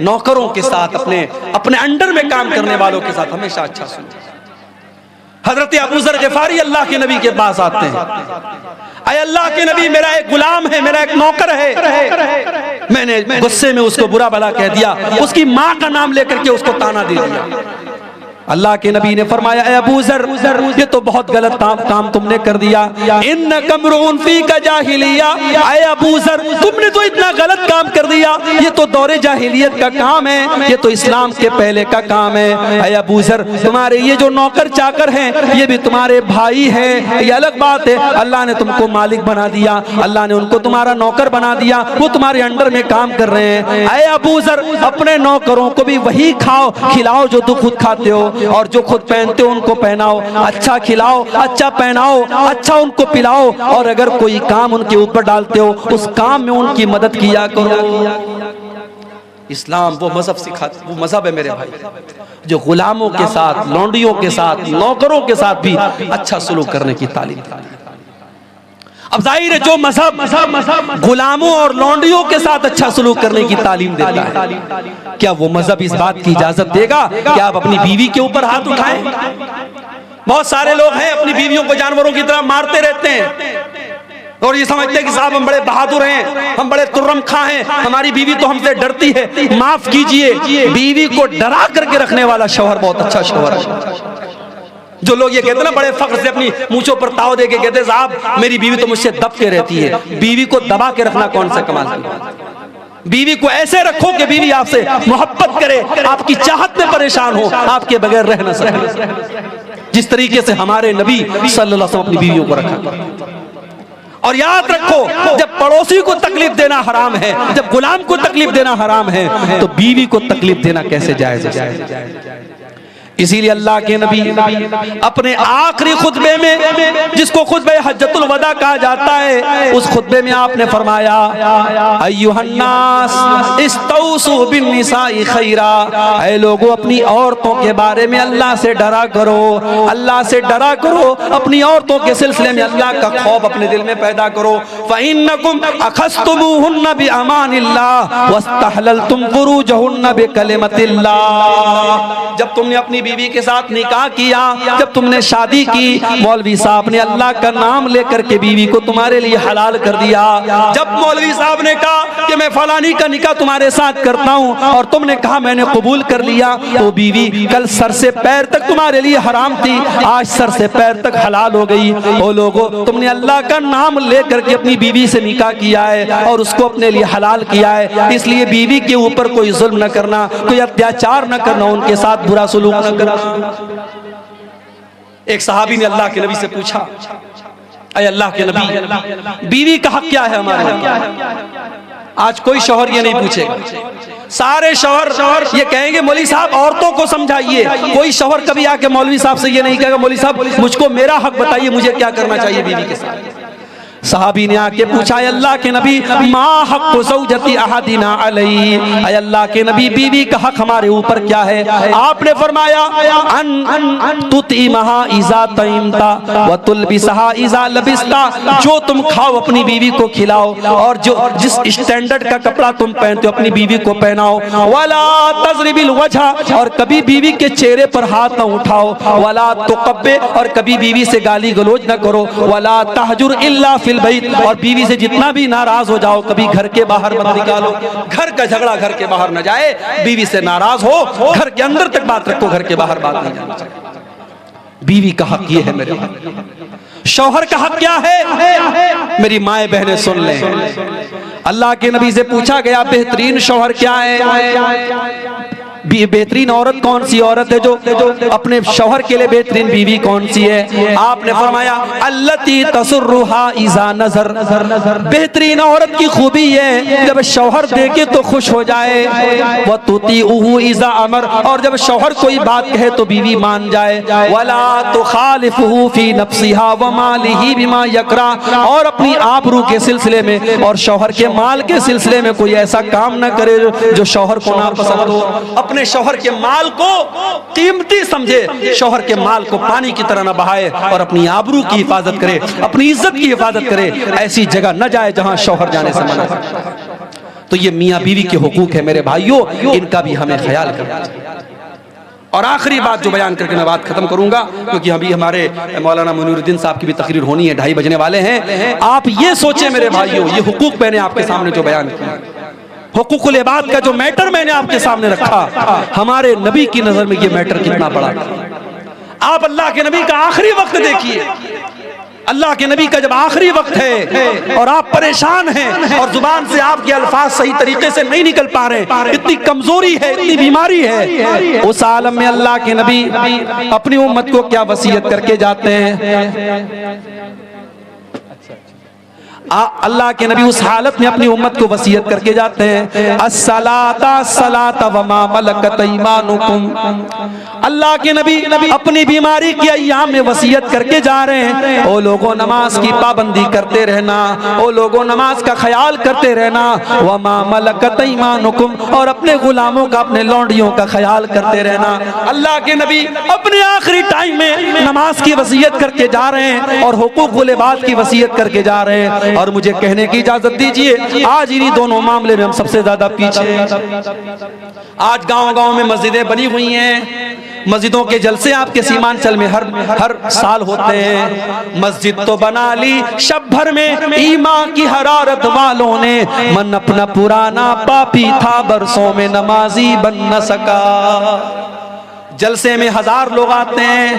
نوکروں کے ساتھ، اپنے انڈر میں کام کرنے والوں کے ساتھ ہمیشہ اچھا سلوک۔ حضرت ابو ذر غفاری اللہ کے نبی کے پاس آتے ہیں، اے اللہ کے نبی میرا ایک غلام ہے، میرا ایک نوکر ہے، میں نے غصے میں اس کو برا بھلا کہہ دیا، اس کی ماں کا نام لے کر کے اس کو تانا دے دیا۔ اللہ کے نبی نے فرمایا اے ابو ذر یہ تو بہت غلط کام تم نے کر دیا، انک امرؤ فیک جاہلیہ، اے ابو ذر تم نے تو اتنا غلط کام کر دیا، یہ تو دور جاہلیت کا کام ہے، یہ تو اسلام کے پہلے کا کام ہے۔ اے ابو ذر تمہارے یہ جو نوکر چاکر ہیں یہ بھی تمہارے بھائی ہیں، یہ الگ بات ہے، اللہ نے تم کو مالک بنا دیا، اللہ نے ان کو تمہارا نوکر بنا دیا، وہ تمہارے انڈر میں کام کر رہے ہیں۔ اے ابو ذر اپنے نوکروں کو بھی وہی کھلاؤ جو تم خود کھاتے ہو، اور جو خود پہنتے ہو ان کو پہناؤ، اچھا کھلاؤ، اچھا پہناؤ، اچھا ان کو پلاؤ، اور اگر کوئی کام ان کے اوپر ڈالتے ہو اس کام میں ان کی مدد کیا کرو۔ اسلام وہ مذہب سکھاتا، وہ مذہب ہے میرے بھائی جو غلاموں کے ساتھ، لونڈیوں کے ساتھ، نوکروں کے ساتھ بھی اچھا سلوک کرنے کی تعلیم دیتا ہے۔ اب ظاہر ہے جو مذہب غلاموں اور لونڈیوں کے ساتھ اچھا سلوک کرنے کی تعلیم دیتا ہے، کیا وہ مذہب اس بات کی اجازت دے گا کہ آپ اپنی بیوی کے اوپر ہاتھ اٹھائیں؟ بہت سارے لوگ ہیں اپنی بیویوں کو جانوروں کی طرح مارتے رہتے ہیں اور یہ سمجھتے ہیں کہ صاحب ہم بڑے بہادر ہیں، ہم بڑے ترم خواہ ہیں، ہماری بیوی تو ہم سے ڈرتی ہے۔ معاف کیجئے، بیوی کو ڈرا کر کے رکھنے والا شوہر بہت اچھا شوہر ہے۔ جو لوگ یہ کہتے ہیں نا بڑے فخر سے اپنی مونچھوں پر تاؤ دے کے کہتے ہیں صاحب میری بیوی تو مجھ سے دب کے رہتی ہے۔ بیوی کو دبا کے رکھنا کون سا کمال ہے؟ بیوی کو ایسے رکھو کہ بیوی آپ سے محبت کرے، آپ کی چاہت میں پریشان ہو، آپ کے بغیر رہ نہ سکے، جس طریقے سے ہمارے نبی صلی اللہ علیہ وسلم اپنی بیویوں کو رکھا۔ اور یاد رکھو جب پڑوسی کو تکلیف دینا حرام ہے، جب غلام کو تکلیف دینا حرام ہے، تو بیوی کو تکلیف دینا کیسے جائز ہے؟ اسی لیے اللہ کے نبی اپنے آخری خطبے میں، جس کو خطبہ حجۃ الوداع کہا جاتا ہے، اس خطبے میں آپ نے فرمایا ایھا الناس استوصوا بالنساء خیرا، اے لوگو اپنی عورتوں کے بارے میں اللہ سے ڈرا کرو، اللہ سے ڈرا کرو، اپنی عورتوں کے سلسلے میں اللہ کا خوف اپنے دل میں پیدا کرو۔ فإنکم اخذتموہن بأمان اللہ واستحللتم فروجہن بکلمۃ اللہ، جب تم نے اپنی بیوی کے ساتھ نکاح کیا، جب تم نے شادی کی، مولوی صاحب نے اللہ کا نام لے کر کے بیوی کو تمہارے لیے حلال کر دیا۔ جب مولوی صاحب نے کہا کہ میں فلانی کا نکاح تمہارے ساتھ کرتا ہوں اور تم نے کہا میں نے قبول کر لیا، تو بیوی کل سر سے پیر تک تمہارے لیے حرام تھی، آج سر سے پیر تک حلال ہو گئی۔ او لوگو تم نے اللہ کا نام لے کر کے اپنی بیوی سے نکاح کیا ہے اور اس کو اپنے لیے حلال کیا ہے، اس لیے بیوی کے اوپر کوئی ظلم نہ کرنا، کوئی اتیاچار نہ کرنا، ان کے ساتھ برا سلوک نہ کرنا۔ ایک صحابی نے اللہ کے نبی سے پوچھا اے اللہ کے نبی بیوی کا حق کیا ہے ہمارے لیے؟ آج کوئی شوہر یہ نہیں پوچھے گا، سارے شوہر یہ کہیں گے مولوی صاحب عورتوں کو سمجھائیے۔ کوئی شوہر کبھی آ کے مولوی صاحب سے یہ نہیں کہے گا مولوی صاحب مجھ کو میرا حق بتائیے، مجھے کیا کرنا چاہیے بیوی کے ساتھ۔ صحابی نے آ کے پوچھا اے اللہ کے نبی ما حق زوجتی احدنا علی، اے اللہ کے نبی بیوی کا حق ہمارے اوپر کیا ہے؟ آپ نے فرمایا ان تطعمها اذا طعمت وتلبسها اذا لبست، جو تم کھاؤ اپنی بیوی کو کھلاؤ، اور جو جس اسٹینڈرڈ کا کپڑا تم پہنتے ہو اپنی بیوی کو پہناؤ۔ ولا تضرب الوجہ، اور کبھی بیوی کے چہرے پر ہاتھ نہ اٹھاؤ۔ ولا تقبح، اور کبھی بیوی سے گالی گلوچ نہ کرو۔ ولا تہجر الا فی البیت، اور بیوی سے جتنا بھی ناراض ہو جاؤ کبھی گھر کے باہر مت نکالو، گھر کا جھگڑا گھر کے باہر نہ جائے۔ بیوی سے ناراض ہو گھر کے اندر تک بات رکھو، گھر کے باہر بات نہیں جانا چاہیے۔ بیوی کا حق یہ ہے میرے بھائی۔ شوہر کا حق کیا ہے؟ میری مائیں بہنیں سن لیں، اللہ کے نبی سے پوچھا گیا بہترین شوہر کیا ہے؟ بہترین عورت کون سی عورت ہے جو اپنے شوہر کے لیے بہترین بیوی کون سی ہے؟ آپ نے فرمایا التی تسرھا اذا نظر، بہترین عورت کی خوبی ہے جب شوہر دیکھے تو خوش ہو جائے، وتطیعہ اذا امر، اور جب شوہر کوئی بات کہے تو بیوی مان جائے، ولا تخالفہ فی نفسہا ومالہ بما یکرہ، اور اپنی آبرو کے سلسلے میں اور شوہر کے مال کے سلسلے میں کوئی ایسا کام نہ کرے جو شوہر کو ناپسند ہو۔ اپنے شوہر کے مال کو قیمتی سمجھے، شوہر کے مال کو پانی کی طرح نہ بہائے، اور اپنی آبرو کی حفاظت کرے، اپنی عزت کی حفاظت کرے، ایسی جگہ نہ جائے جہاں شوہر جانے سے منع ہے۔ تو یہ میاں بیوی کے حقوق ہیں میرے بھائیوں، ان کا بھی ہمیں خیال کرنا چاہیے۔ اور آخری بات جو بیان کر کے میں بات ختم کروں گا، کیونکہ ابھی ہمارے مولانا منیر الدین صاحب کی بھی تقریر ہونی ہے، 2:30 بجنے والے ہیں۔ آپ یہ سوچیں میرے بھائیوں، یہ حقوق میں نے آپ کے سامنے جو بیان کیا، حقوق العباد کا جو میٹر میں نے آپ کے سامنے رکھا، ہمارے نبی کی نظر میں یہ میٹر کتنا بڑا تھا۔ آپ اللہ کے نبی کا آخری وقت دیکھیے، اللہ کے نبی کا جب آخری وقت ہے اور آپ پریشان ہیں اور زبان سے آپ کے الفاظ صحیح طریقے سے نہیں نکل پا رہے، اتنی کمزوری ہے، اتنی بیماری ہے، اس عالم میں اللہ کے نبی اپنی امت کو کیا وصیت کر کے جاتے ہیں؟ اللہ کے نبی اس حالت میں اپنی امت کو وصیت کر کے جاتے ہیں الصلاۃ الصلاۃ وما ملکت ایمانکم. اللہ کے نبی اپنی بیماری کی ایام میں وصیت کر کے جا رہے ہیں او لوگوں نماز کی پابندی کرتے رہنا, او لوگوں نماز کا خیال کرتے رہنا, وما ملکت ایمانکم اور اپنے غلاموں کا اپنے لونڈیوں کا خیال کرتے رہنا. اللہ کے نبی اپنے آخری ٹائم میں نماز کی وصیت کر کے جا رہے ہیں اور حقوق العباد کی وصیت کر کے جا رہے ہیں. اور مجھے کہنے کی اجازت دیجئے آج انہی دونوں معاملے میں ہم سب سے زیادہ پیچھے ہیں. آج گاؤں گاؤں میں مسجدیں بنی ہوئی ہیں, مسجدوں کے جلسے آپ کے سیمانچل میں ہر سال ہوتے ہیں. مسجد تو بنا لی شب بھر میں ایمان کی حرارت والوں نے, من اپنا پرانا پاپی تھا برسوں میں نمازی بن نہ سکا. جلسے میں 1000 لوگ آتے ہیں,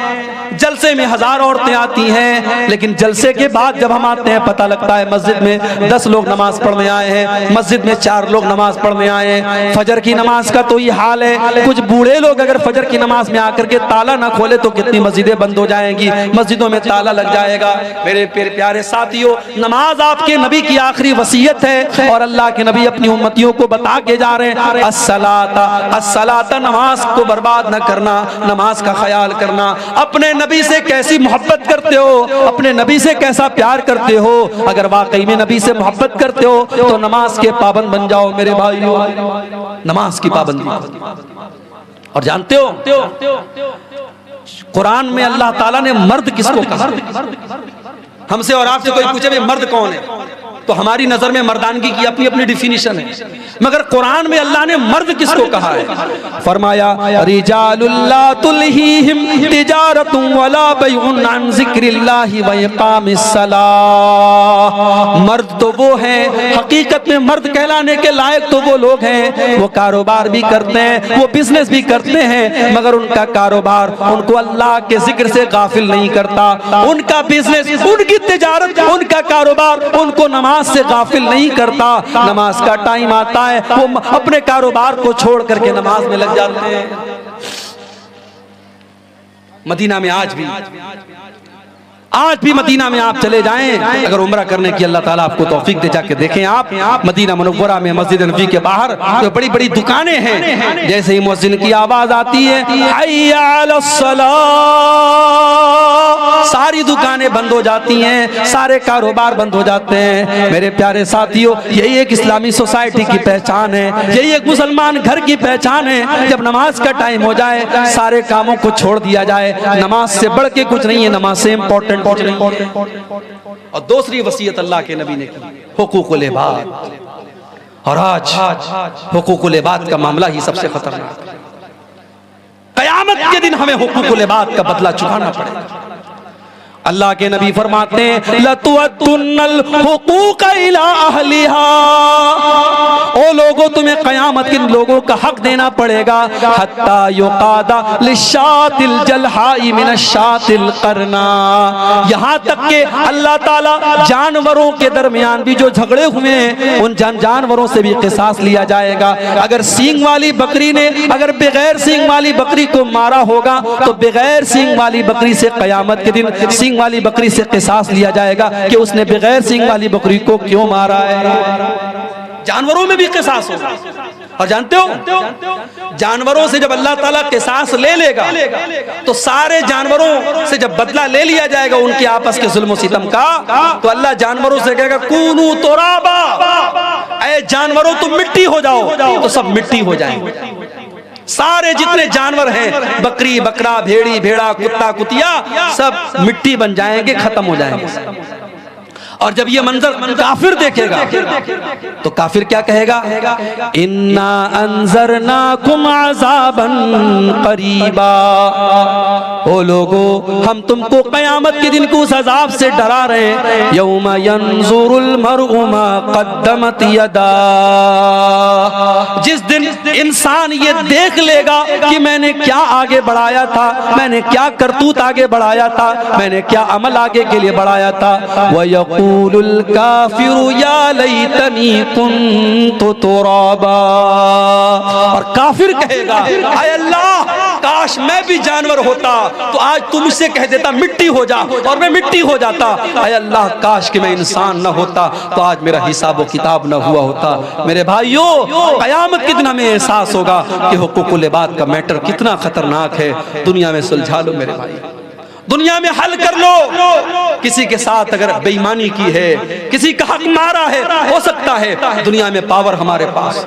جلسے میں 1000 عورتیں آتی ہیں, لیکن جلسے کے بعد جب ہم آتے ہیں پتہ لگتا ہے مسجد میں 10 لوگ نماز پڑھنے آئے ہیں, مسجد میں 4 لوگ نماز پڑھنے آئے ہیں. فجر کی نماز کا تو یہ حال ہے, کچھ بوڑھے لوگ اگر فجر کی نماز میں آ کر کے تالا نہ کھولے تو کتنی مسجدیں بند ہو جائیں گی, مسجدوں میں تالا لگ جائے گا. میرے پیارے ساتھیوں, نماز آپ کے نبی کی آخری وصیت ہے اور اللہ کے نبی اپنی امتیوں کو بتا کے جا رہے ہیں الصلاۃ الصلاۃ, نماز کو برباد نہ کرنا, نماز کا خیال کرنا. اپنے نبی سے کیسی محبت کرتے ہو, اپنے نبی سے کیسا پیار کرتے ہو. اگر واقعی میں نبی سے محبت کرتے ہو تو نماز کے پابند بن جاؤ میرے بھائیو, نماز کی پابندی. اور جانتے ہو قرآن میں اللہ تعالیٰ نے مرد کس کو کہا؟ ہم سے اور آپ سے کوئی پوچھے بھی مرد کون ہے تو ہماری نظر میں مردانگی کی اپنی اپنی ڈیفینیشن ہے, مگر قرآن میں اللہ نے مرد کس کو کہا ہے؟ فرمایا رجال لا تلہیہم تجارت ولا بیع عن ذکر اللہ واقام الصلاۃ. مرد تو وہ ہیں, حقیقت میں مرد کہلانے کے لائق تو وہ لوگ ہیں وہ کاروبار بھی کرتے ہیں, وہ بزنس بھی کرتے ہیں, مگر ان کا کاروبار ان کو اللہ کے ذکر سے غافل نہیں کرتا. ان کا بزنس, ان کی تجارت, ان کا کاروبار ان کو نماز سے غافل نہیں کرتا. نماز کا ٹائم آتا ہے وہ اپنے کاروبار کو چھوڑ کر کے نماز میں لگ جاتے ہیں. مدینہ میں آج بھی مدینہ میں آپ چلے جائیں, اگر عمرہ کرنے کی اللہ تعالیٰ آپ کو توفیق دے, جا کے دیکھیں آپ مدینہ منورہ میں مسجد نبوی کے باہر جو بڑی بڑی دکانیں ہیں, جیسے ہی مؤذن کی آواز آتی ہے حی علی الصلاۃ, ساری دکانیں بند ہو جاتی ہیں, سارے کاروبار بند ہو جاتے ہیں. میرے پیارے ساتھیوں, یہی ایک اسلامی سوسائٹی کی پہچان ہے, یہی ایک مسلمان گھر کی پہچان ہے. جب نماز کا ٹائم ہو جائے سارے کاموں کو چھوڑ دیا جائے. نماز سے بڑھ کے کچھ نہیں ہے, نماز سے امپورٹنٹ. اور دوسری وصیت اللہ کے نبی نے کی حقوق العباد, اور آج حقوق العباد کا معاملہ ہی سب سے خطرناک. قیامت کے دن ہمیں حقوق العباد کا بدلہ چکانا پڑے گا. اللہ کے نبی فرماتے ہیں لَتُؤَدُّنَّ الْحُقُوقَ إِلَىٰ أَهْلِهَا, او لوگوں تمہیں قیامت کن لوگوں کا حق دینا پڑے گا. حَتَّى يُقَادَ لِلشَّاةِ الْجَلْحَاءِ مِنَ الشَّاةِ الْقَرْنَاءِ, یہاں تک کہ اللہ تعالیٰ جانوروں کے درمیان بھی جو جھگڑے ہوئے ہیں ان جانوروں سے بھی قصاص لیا جائے گا. اگر سینگ والی بکری نے اگر بغیر سینگ والی بکری کو مارا ہوگا تو بغیر سینگ والی بکری سے قیامت کے دن سینگ والی بکری سے قصاص لیا جائے گا کہ اس نے بغیر سینگ والی بکری کو کیوں مارا ہے. جانوروں میں بھی قصاص ہوگا. اور جانتے ہو جانوروں سے جب اللہ تعالیٰ قصاص لے لے گا تو سارے جانوروں سے جب بدلہ لے لیا جائے گا ان کے آپس کے ظلم و ستم کا, تو اللہ جانوروں سے کہے گا کونو ترابا, اے جانوروں تم مٹی ہو جاؤ, تو سب مٹی ہو جائیں گے. سارے جتنے جانور ہیں, بکری بکرا بھیڑی بھیڑا کتا کتیا, سب مٹی بن جائیں گے, ختم ہو جائیں گے. اور جب یہ منظر کافر دیکھے گا تو کافر کیا کہے گا؟ اِنَّا أَنذَرْنَاكُمْ عَذَابًا قَرِيبًا, او لوگو ہم تم کو قیامت کے دن کو اس عذاب سے ڈرا رہے ہیں. يَوْمَ يَنظُرُ الْمَرْءُ مَا قَدَّمَتْ يَدَاهُ, جس دن انسان یہ دیکھ لے گا کہ میں نے کیا آگے بڑھایا تھا, میں نے کیا کرتوت آگے بڑھایا تھا, میں نے کیا عمل آگے کے لیے بڑھایا تھا. وَيَقُولُ الْكَافِرُ يَا لَيْتَنِي كُنْتُ تُرَابًا, اور کافر کہے گا اے اللہ کاش میں بھی جانور ہوتا تو آج تم مجھ سے کہہ دیتا مٹی ہو جا اور میں مٹی ہو جاتا. اے اللہ کاش کہ میں انسان نہ ہوتا تو آج میرا حساب و کتاب نہ ہوا ہوتا. میرے بھائیو قیامت کے دن ہمیں احساس ہوگا کہ حقوق العباد کا میٹر کتنا خطرناک ہے. دنیا میں سلجھا لو میرے بھائی, دنیا میں حل کر لو. کسی کے ساتھ اگر بے ایمانی کی ہے, کسی کا حق مارا ہے, ہو سکتا ہے دنیا میں پاور ہمارے پاس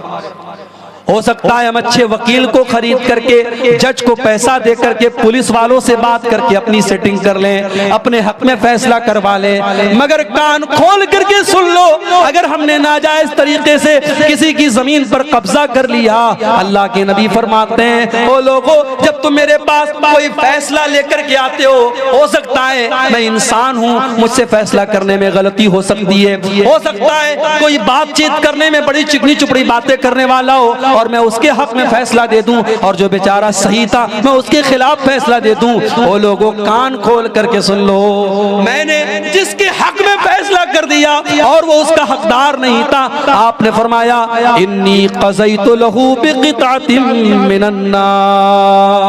ہو سکتا ہے ہم اچھے وکیل کو خرید کر کے, جج کو پیسہ دے کر کے, پولیس والوں سے بات کر کے اپنی سیٹنگ کر لیں, اپنے حق میں فیصلہ کروا لیں. مگر کان کھول کر کے سن لو, اگر ہم نے ناجائز طریقے سے کسی کی زمین پر قبضہ کر لیا, اللہ کے نبی فرماتے ہیں او لوگوں جب تم میرے پاس کوئی فیصلہ لے کر کے آتے ہو سکتا ہے میں انسان ہوں, مجھ سے فیصلہ کرنے میں غلطی ہو سکتی ہے, ہو سکتا ہے کوئی بات چیت کرنے میں بڑی چکنی چپڑی باتیں کرنے والا ہو اور میں اس کے حق میں فیصلہ دے دوں, اور جو بیچارہ صحیح تھا میں اس کے خلاف فیصلہ دے دوں. وہ لوگوں کان کھول کر کے سن لو, میں نے جس کے حق میں فیصلہ کر دیا اور وہ اس کا حقدار نہیں تھا, آپ نے فرمایا انی قضیت لہ بقطعۃ من النار,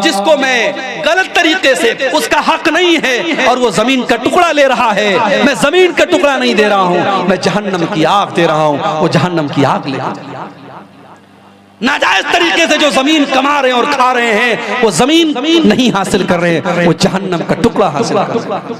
جس کو میں غلط طریقے سے اس کا حق نہیں ہے اور وہ زمین کا ٹکڑا لے رہا ہے, میں زمین کا ٹکڑا نہیں دے رہا ہوں, میں جہنم کی آگ دے رہا ہوں, وہ جہنم کی آگ لے رہا ہوں. ناجائز طریقے سے جو زمین کما رہے ہیں اور کھا رہے ہیں وہ زمین نہیں حاصل کر رہے ہیں, وہ جہنم کا ٹکڑا حاصل کر رہے ہیں.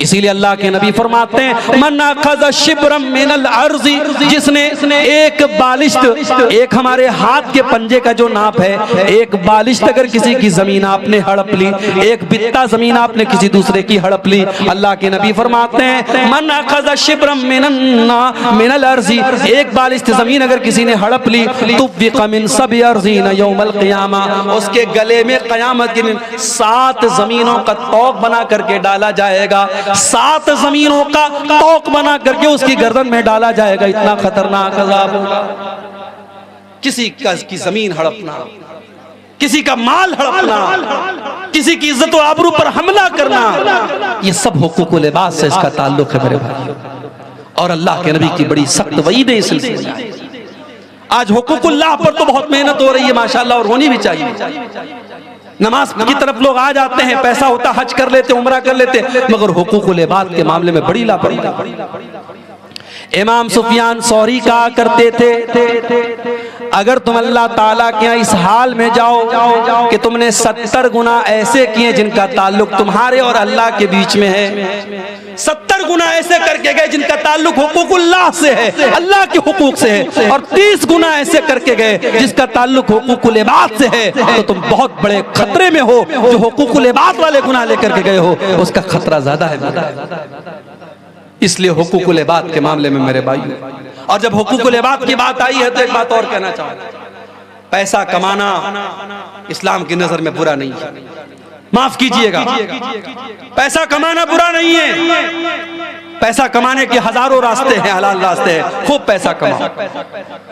اسی لیے اللہ کے نبی فرماتے ہیں من اخذ شبرا من الارض, جس نے ایک بالشت, ایک ہمارے ہاتھ کے پنجے کا جو ناپ ہے, ایک بالشت اگر کسی کی زمین آپ نے ہڑپ لی, ایک بتا زمین آپ نے کسی دوسرے کی ہڑپ لی, اللہ کے نبی فرماتے ہیں من اخذ شبرا من الارض, ایک بالشت زمین اگر کسی نے ہڑپ لی, طبق من سبع ارضین یوم القیامہ, اس کے گلے میں قیامت کے دن 7 زمینوں کا طوق بنا کر کے ڈالا جائے گا, 7 زمینوں کا طوق بنا کر کے اس کی گردن میں ڈالا جائے گا. اتنا خطرناک عذاب ہوگا. کسی کی زمین ہڑپنا, کسی کا مال ہڑپنا, کسی کی عزت و آبرو پر حملہ کرنا, یہ سب حقوق العباد سے اس کا تعلق ہے میرے بھائی. اور اللہ کے نبی کی بڑی سخت وعید ہے اس سلسلے میں. آج حقوق اللہ پر تو بہت محنت ہو رہی ہے ماشاءاللہ, اور ہونی بھی چاہیے. نماز کی طرف لوگ آ جاتے ہیں, پیسہ ہوتا حج کر لیتے, عمرہ کر لیتے, مگر حقوق العباد کے معاملے میں بڑی لاپرواہی. امام سفیان ثوری کہا کرتے تھے اگر تم اللہ تعالیٰ کے اس حال میں جاؤ کہ تم نے 70 گناہ ایسے کیے جن کا تعلق تمہارے اور اللہ کے بیچ میں ہے, 70 گناہ ایسے کر کے گئے جن کا تعلق حقوق اللہ سے ہے, اللہ کے حقوق سے ہے, اور 30 گناہ ایسے کر کے گئے جس کا تعلق حقوق العباد سے ہے, تو تم بہت بڑے خطرے میں ہو. جو حقوق العباد والے گناہ لے کر کے گئے ہو اس کا خطرہ زیادہ ہے. اس لیے حقوق العباد کے معاملے میں میرے بھائی, اور جب حقوق العباد کی بات آئی ہے تو ایک بات اور کہنا چاہوں, پیسہ کمانا اسلام کی نظر میں برا نہیں ہے. معاف کیجئے گا, پیسہ کمانا برا نہیں ہے. پیسہ کمانے کے ہزاروں راستے ہیں, حلال راستے ہیں, خوب پیسہ کماؤ.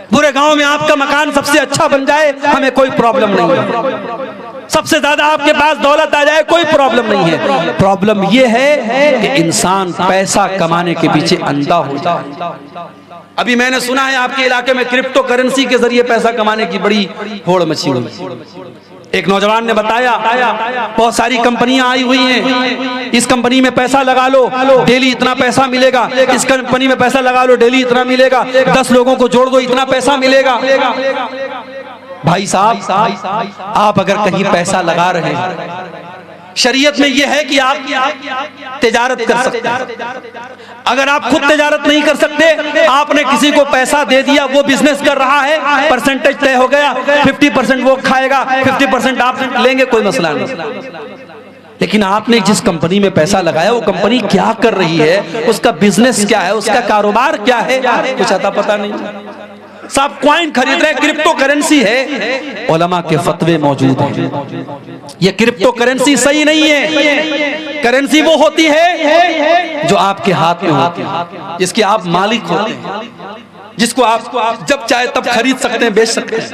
پورے گاؤں میں آپ کا مکان سب سے اچھا بن جائے, ہمیں کوئی پرابلم نہیں ہے. سب سے زیادہ آپ کے پاس دولت آ جائے, کوئی پرابلم نہیں ہے. پرابلم یہ ہے کہ انسان پیسہ کمانے کے پیچھے اندھا ہو جائے. ابھی میں نے سنا ہے آپ کے علاقے میں کرپٹو کرنسی کے ذریعے پیسہ کمانے کی بڑی ہوڑ مچی ہوئی. ایک نوجوان نے بتایا بہت ساری کمپنیاں آئی ہوئی ہیں, اس کمپنی میں پیسہ لگا لو ڈیلی اتنا پیسہ ملے گا, اس کمپنی میں پیسہ لگا لو ڈیلی اتنا ملے گا, 10 لوگوں کو جوڑ دو اتنا پیسہ ملے گا. بھائی صاحب آپ اگر کہیں پیسہ لگا رہے ہیں, شریعت میں یہ ہے کہ آپ تجارت کر سکتے ہیں. اگر آپ خود تجارت نہیں کر سکتے, آپ نے کسی کو پیسہ دے دیا, وہ بزنس کر رہا ہے, پرسنٹیج طے ہو گیا, 50% وہ کھائے گا, 50% آپ لیں گے, کوئی مسئلہ نہیں. لیکن آپ نے جس کمپنی میں پیسہ لگایا وہ کمپنی کیا کر رہی ہے, اس کا بزنس کیا ہے, اس کا کاروبار کیا ہے, کچھ اتا پتہ نہیں. صاحب کوائن خرید رہے, کرپٹو کرنسی ہے, علماء کے فتوے موجود ہیں. یہ کرپٹو کرنسی صحیح نہیں ہے. کرنسی وہ ہوتی ہے جو آپ کے ہاتھ میں ہوتی ہے, جس کے آپ مالک ہوتے ہیں, جس کو آپ جب چاہے تب خرید سکتے ہیں, بیچ سکتے ہیں.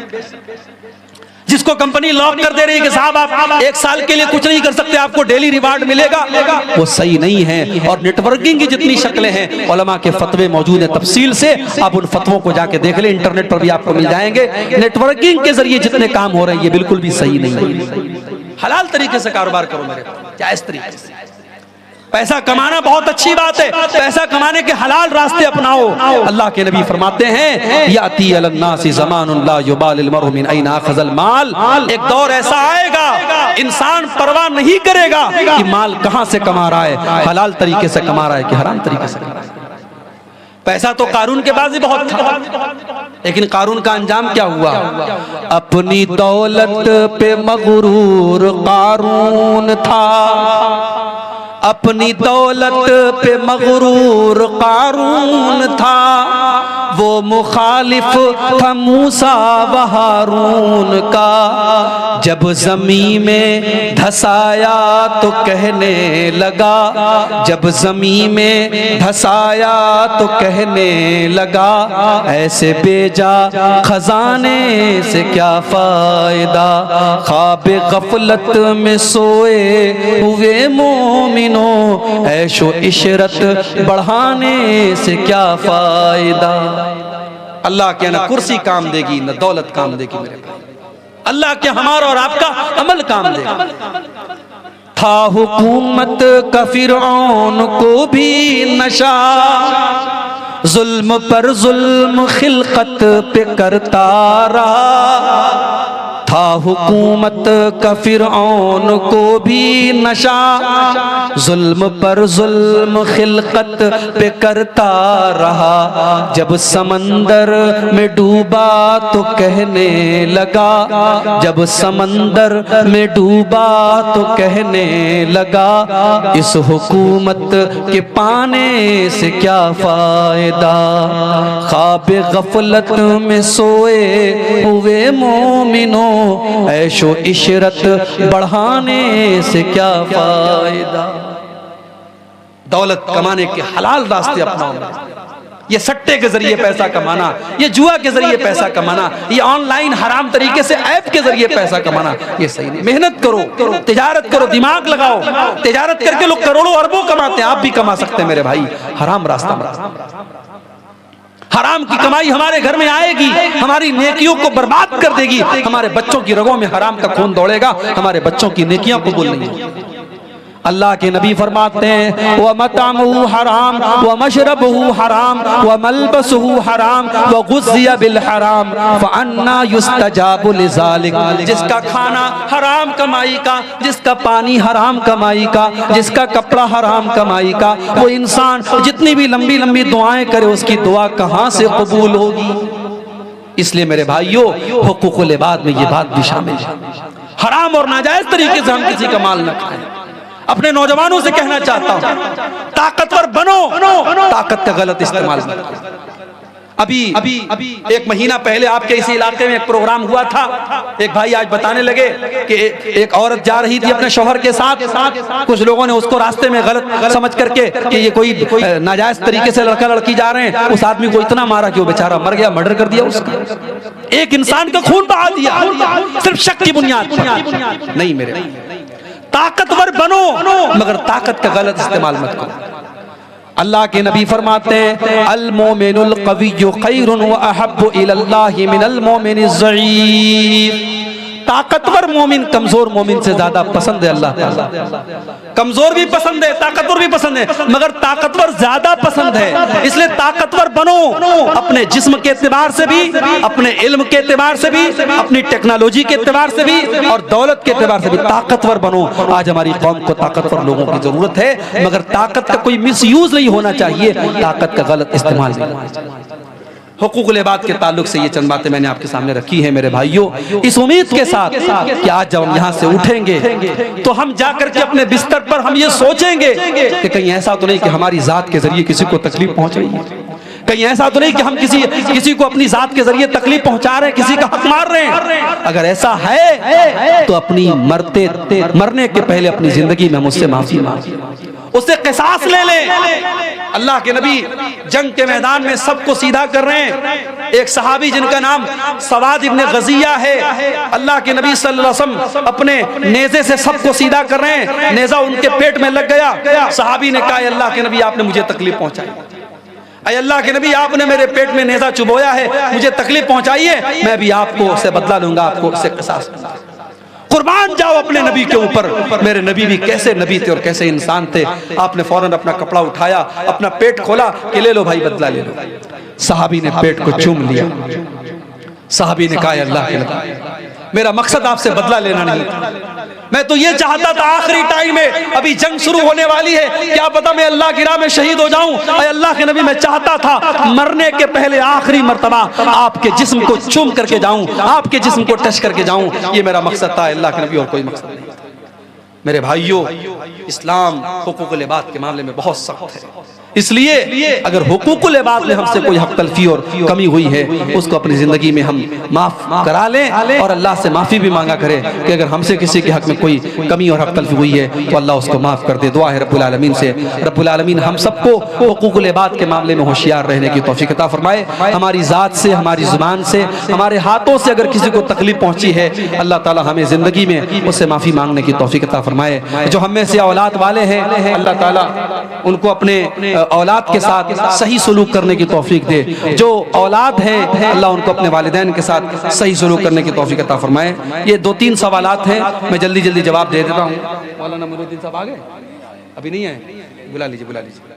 جس کو کمپنی لاک کر دے رہی ہے کہ صاحب آپ 1 سال کے لیے کچھ نہیں کر سکتے، آپ کو ڈیلی ریوارڈ ملے گا، وہ صحیح نہیں ہے۔ اور نیٹ ورکنگ کی جتنی شکلیں ہیں علماء کے فتوے موجود ہیں تفصیل سے، آپ ان فتووں کو جا کے دیکھ لیں، انٹرنیٹ پر بھی آپ کو مل جائیں گے۔ نیٹ ورکنگ کے ذریعے جتنے کام ہو رہے ہیں یہ بالکل بھی صحیح نہیں ہے۔ حلال طریقے سے کاروبار کرو میرے بھائی، جائز طریقے سے۔ پیسہ کمانا بہت اچھی بات ہے، پیسہ کمانے کے حلال راستے اپناؤ۔ اللہ کے نبی فرماتے ہیں یاتی علی الناس زمان لا یبال المرء من این اخذ المال، ایک دور ایسا آئے گا انسان پرواہ نہیں کرے گا کہ مال کہاں سے کما رہا ہے، حلال طریقے سے کما رہا ہے کہ حرام طریقے سے کما رہا ہے۔ پیسہ تو قارون کے پاس بھی بہت تھا، لیکن قارون کا انجام کیا ہوا؟ اپنی دولت پہ مغرور قارون تھا، اپنی دولت پہ مغرور قارون تھا، وہ مخالف تھا موسیٰ و ہارون کا، جب زمین میں دھسایا تو کہنے لگا، جب زمین میں دھسایا تو کہنے لگا، ایسے بیجا خزانے سے کیا فائدہ، خواب غفلت میں سوئے ہوئے مومنوں، عیش و عشرت بڑھانے سے کیا فائدہ۔ اللہ کے نہ کرسی کام دے گی نہ دولت کام دے گی میرے بھائی، اللہ کے ہمارا اور آپ کا عمل کام دے گا۔ تھا حکومت کا فرعون کو بھی نشا، ظلم پر ظلم خلقت پہ کرتا رہا، تھا حکومت کا فرعون کو بھی نشا، ظلم پر ظلم خلقت پہ کرتا رہا، جب سمندر میں ڈوبا تو کہنے لگا، جب سمندر میں ڈوبا تو کہنے لگا، اس حکومت کے پانے سے کیا فائدہ، خواب غفلت میں سوئے ہوئے مومنوں، عیش و عشرت بڑھانے سے کیا فائدہ۔ دولت کمانے کے حلال راستے اپناؤ، یہ سٹے کے ذریعے پیسہ کمانا، یہ جوا کے ذریعے پیسہ کمانا، یہ آن لائن حرام طریقے سے ایپ کے ذریعے پیسہ کمانا، یہ صحیح نہیں۔ محنت کرو، تجارت کرو، دماغ لگاؤ، تجارت کر کے لوگ کروڑوں اربوں کماتے ہیں، آپ بھی کما سکتے ہیں میرے بھائی۔ حرام راستہ حرام کی کمائی ہمارے گھر میں آئے گی، ہماری نیکیوں کو برباد کر دے گی، ہمارے بچوں کی رگوں میں حرام کا خون دوڑے گا، ہمارے بچوں کی نیکیاں قبول نہیں ہوگی۔ اللہ کے نبی فرماتے ہیں وَمَطْعَمُهُ حرام وَمَشْرَبُهُ حرام وَمَلْبَسُهُ حرام وَغُذِّيَ بِالْحَرام فَأَنَّا يُسْتَجَابُ لِذَلِكَ، جس کا کھانا حرام کمائی کا، جس کا پانی حرام کمائی کا، جس کا کپڑا حرام کمائی کا، وہ انسان جتنی بھی لمبی لمبی دعائیں کرے اس کی دعا کہاں سے قبول ہوگی؟ اس لیے میرے بھائیوں حقوق العباد میں یہ بات بھی شامل ہے، حرام اور ناجائز طریقے سے ہم کسی کا مال نہ کھائیں۔ اپنے نوجوانوں سے کہنا چاہتا ہوں طاقتور بنو، طاقت کا غلط استعمال نہ کرو۔ ابھی 1 مہینہ پہلے آپ کے اسی علاقے میں ایک پروگرام ہوا تھا، ایک بھائی آج بتانے لگے کہ ایک عورت جا رہی تھی اپنے شوہر کے ساتھ، کچھ لوگوں نے اس کو راستے میں غلط سمجھ کر کے کہ یہ کوئی ناجائز طریقے سے لڑکا لڑکی جا رہے ہیں، اس آدمی کو اتنا مارا کہ وہ بیچارہ مر گیا، مرڈر کر دیا اس کا، ایک انسان کا خون بہا دیا صرف شک کی بنیاد پر۔ نہیں میرے طاقتور بنو مگر طاقت کا غلط استعمال مت کرو۔ اللہ کے نبی فرماتے ہیں المومن القوی خیر واحب الی اللہ من المومن الضعیف، طاقتور مومن کمزور مومن سے زیادہ پسند ہے اللہ تعالیٰ۔ کمزور بھی پسند ہے، طاقتور بھی پسند ہے، مگر طاقتور زیادہ پسند ہے، اس لیے طاقتور بنو، اپنے جسم کے اعتبار سے بھی، اپنے علم کے اعتبار سے بھی، اپنی ٹیکنالوجی کے اعتبار سے بھی اور دولت کے اعتبار سے بھی طاقتور بنو۔ آج ہماری قوم کو طاقتور لوگوں کی ضرورت ہے، مگر طاقت کا کوئی مس یوز نہیں ہونا چاہیے، طاقت کا غلط استعمال نہیں ہونا چاہیے۔ حقوق العباد کے تعلق سے یہ چند باتیں میں نے آپ کے سامنے رکھی ہیں میرے بھائیوں، اس امید کے ساتھ کہ آج جب ہم یہاں سے اٹھیں گے تو ہم جا کر کے اپنے بستر پر ہم یہ سوچیں گے کہ کہیں ایسا تو نہیں کہ ہماری ذات کے ذریعے کسی کو تکلیف پہنچ رہی ہے، کہیں ایسا تو نہیں کہ ہم کسی کو اپنی ذات کے ذریعے تکلیف پہنچا رہے ہیں، کسی کا حق مار رہے ہیں۔ اگر ایسا ہے تو اپنی مرنے کے پہلے اپنی زندگی میں مجھ سے معافی مانگیں، اسے قصاص لے لیں۔ اللہ کے نبی جنگ کے میدان میں سب کو سیدھا کر رہے ہیں۔ ایک صحابی جن کا نام سواد ابن غزیہ ہے، اللہ کے نبی صلی اللہ علیہ وسلم اپنے نیزے سے سب کو سیدھا کر رہے ہیں، نیزہ ان کے پیٹ میں لگ گیا۔ صحابی نے کہا اے اللہ کے نبی آپ نے مجھے تکلیف پہنچائی، اے اللہ کے نبی آپ نے میرے پیٹ میں نیزہ چبویا ہے، مجھے تکلیف پہنچائیے، میں بھی آپ کو اسے بدلہ لوں گا، آپ کو اسے قصاص لوں گا۔ قربان جاؤ اپنے نبی کے اوپر۔ میرے نبی بھی کیسے نبی تھے اور کیسے انسان تھے۔ آپ نے فوراً اپنا کپڑا اٹھایا، اپنا پیٹ کھولا کہ لے لو بھائی بدلہ لے لو۔ صحابی نے پیٹ کو چوم لیا۔ صحابی نے کہا اللہ کے نبی میرا مقصد آپ سے بدلہ لینا نہیں تھا، میں تو یہ چاہتا تھا آخری ٹائم میں ابھی جنگ شروع ہونے والی ہے، کیا پتا میں اللہ کی راہ میں شہید ہو جاؤں۔ اے اللہ کے نبی میں چاہتا تھا مرنے کے پہلے آخری مرتبہ آپ کے جسم کو چوم کر کے جاؤں، آپ کے جسم کو ٹچ کر کے جاؤں، یہ میرا مقصد تھا اللہ کے نبی، اور کوئی مقصد نہیں تھا۔ میرے بھائیوں، اسلام حقوق العباد کے معاملے میں بہت سخت ہے، اس لیے اگر حقوق العباد میں ہم سے کوئی حق تلفی اور کمی ہوئی ہے اس کو اپنی زندگی میں ہم معاف کرا لیں، اور اللہ سے معافی بھی مانگا کرے کہ اگر ہم سے کسی کے حق میں کوئی کمی اور حق تلفی ہوئی ہے تو اللہ اس کو معاف کر دے۔ دعا ہے رب العالمین سے، رب العالمین ہم سب کو حقوق العباد کے معاملے میں ہوشیار رہنے کی توفیق عطا فرمائے۔ ہماری ذات سے، ہماری زبان سے، ہمارے ہاتھوں سے اگر کسی کو تکلیف پہنچی ہے اللہ تعالی ہمیں زندگی میں اس سے معافی مانگنے کی توفیق عطا فرمائے۔ جو ہم میں سے اولاد والے ہیں اللہ تعالی ان کو اپنے اولاد کے ساتھ صحیح سلوک کرنے کی توفیق دے، جو اولاد ہیں اللہ ان کو اپنے والدین کے ساتھ صحیح سلوک کرنے کی توفیق عطا فرمائے۔ یہ 2-3 سوالات ہیں، میں جلدی جواب دے دیتا ہوں۔ مولانا مرودین صاحب آ گئے؟ ابھی نہیں ہے؟ بلا لیجیے۔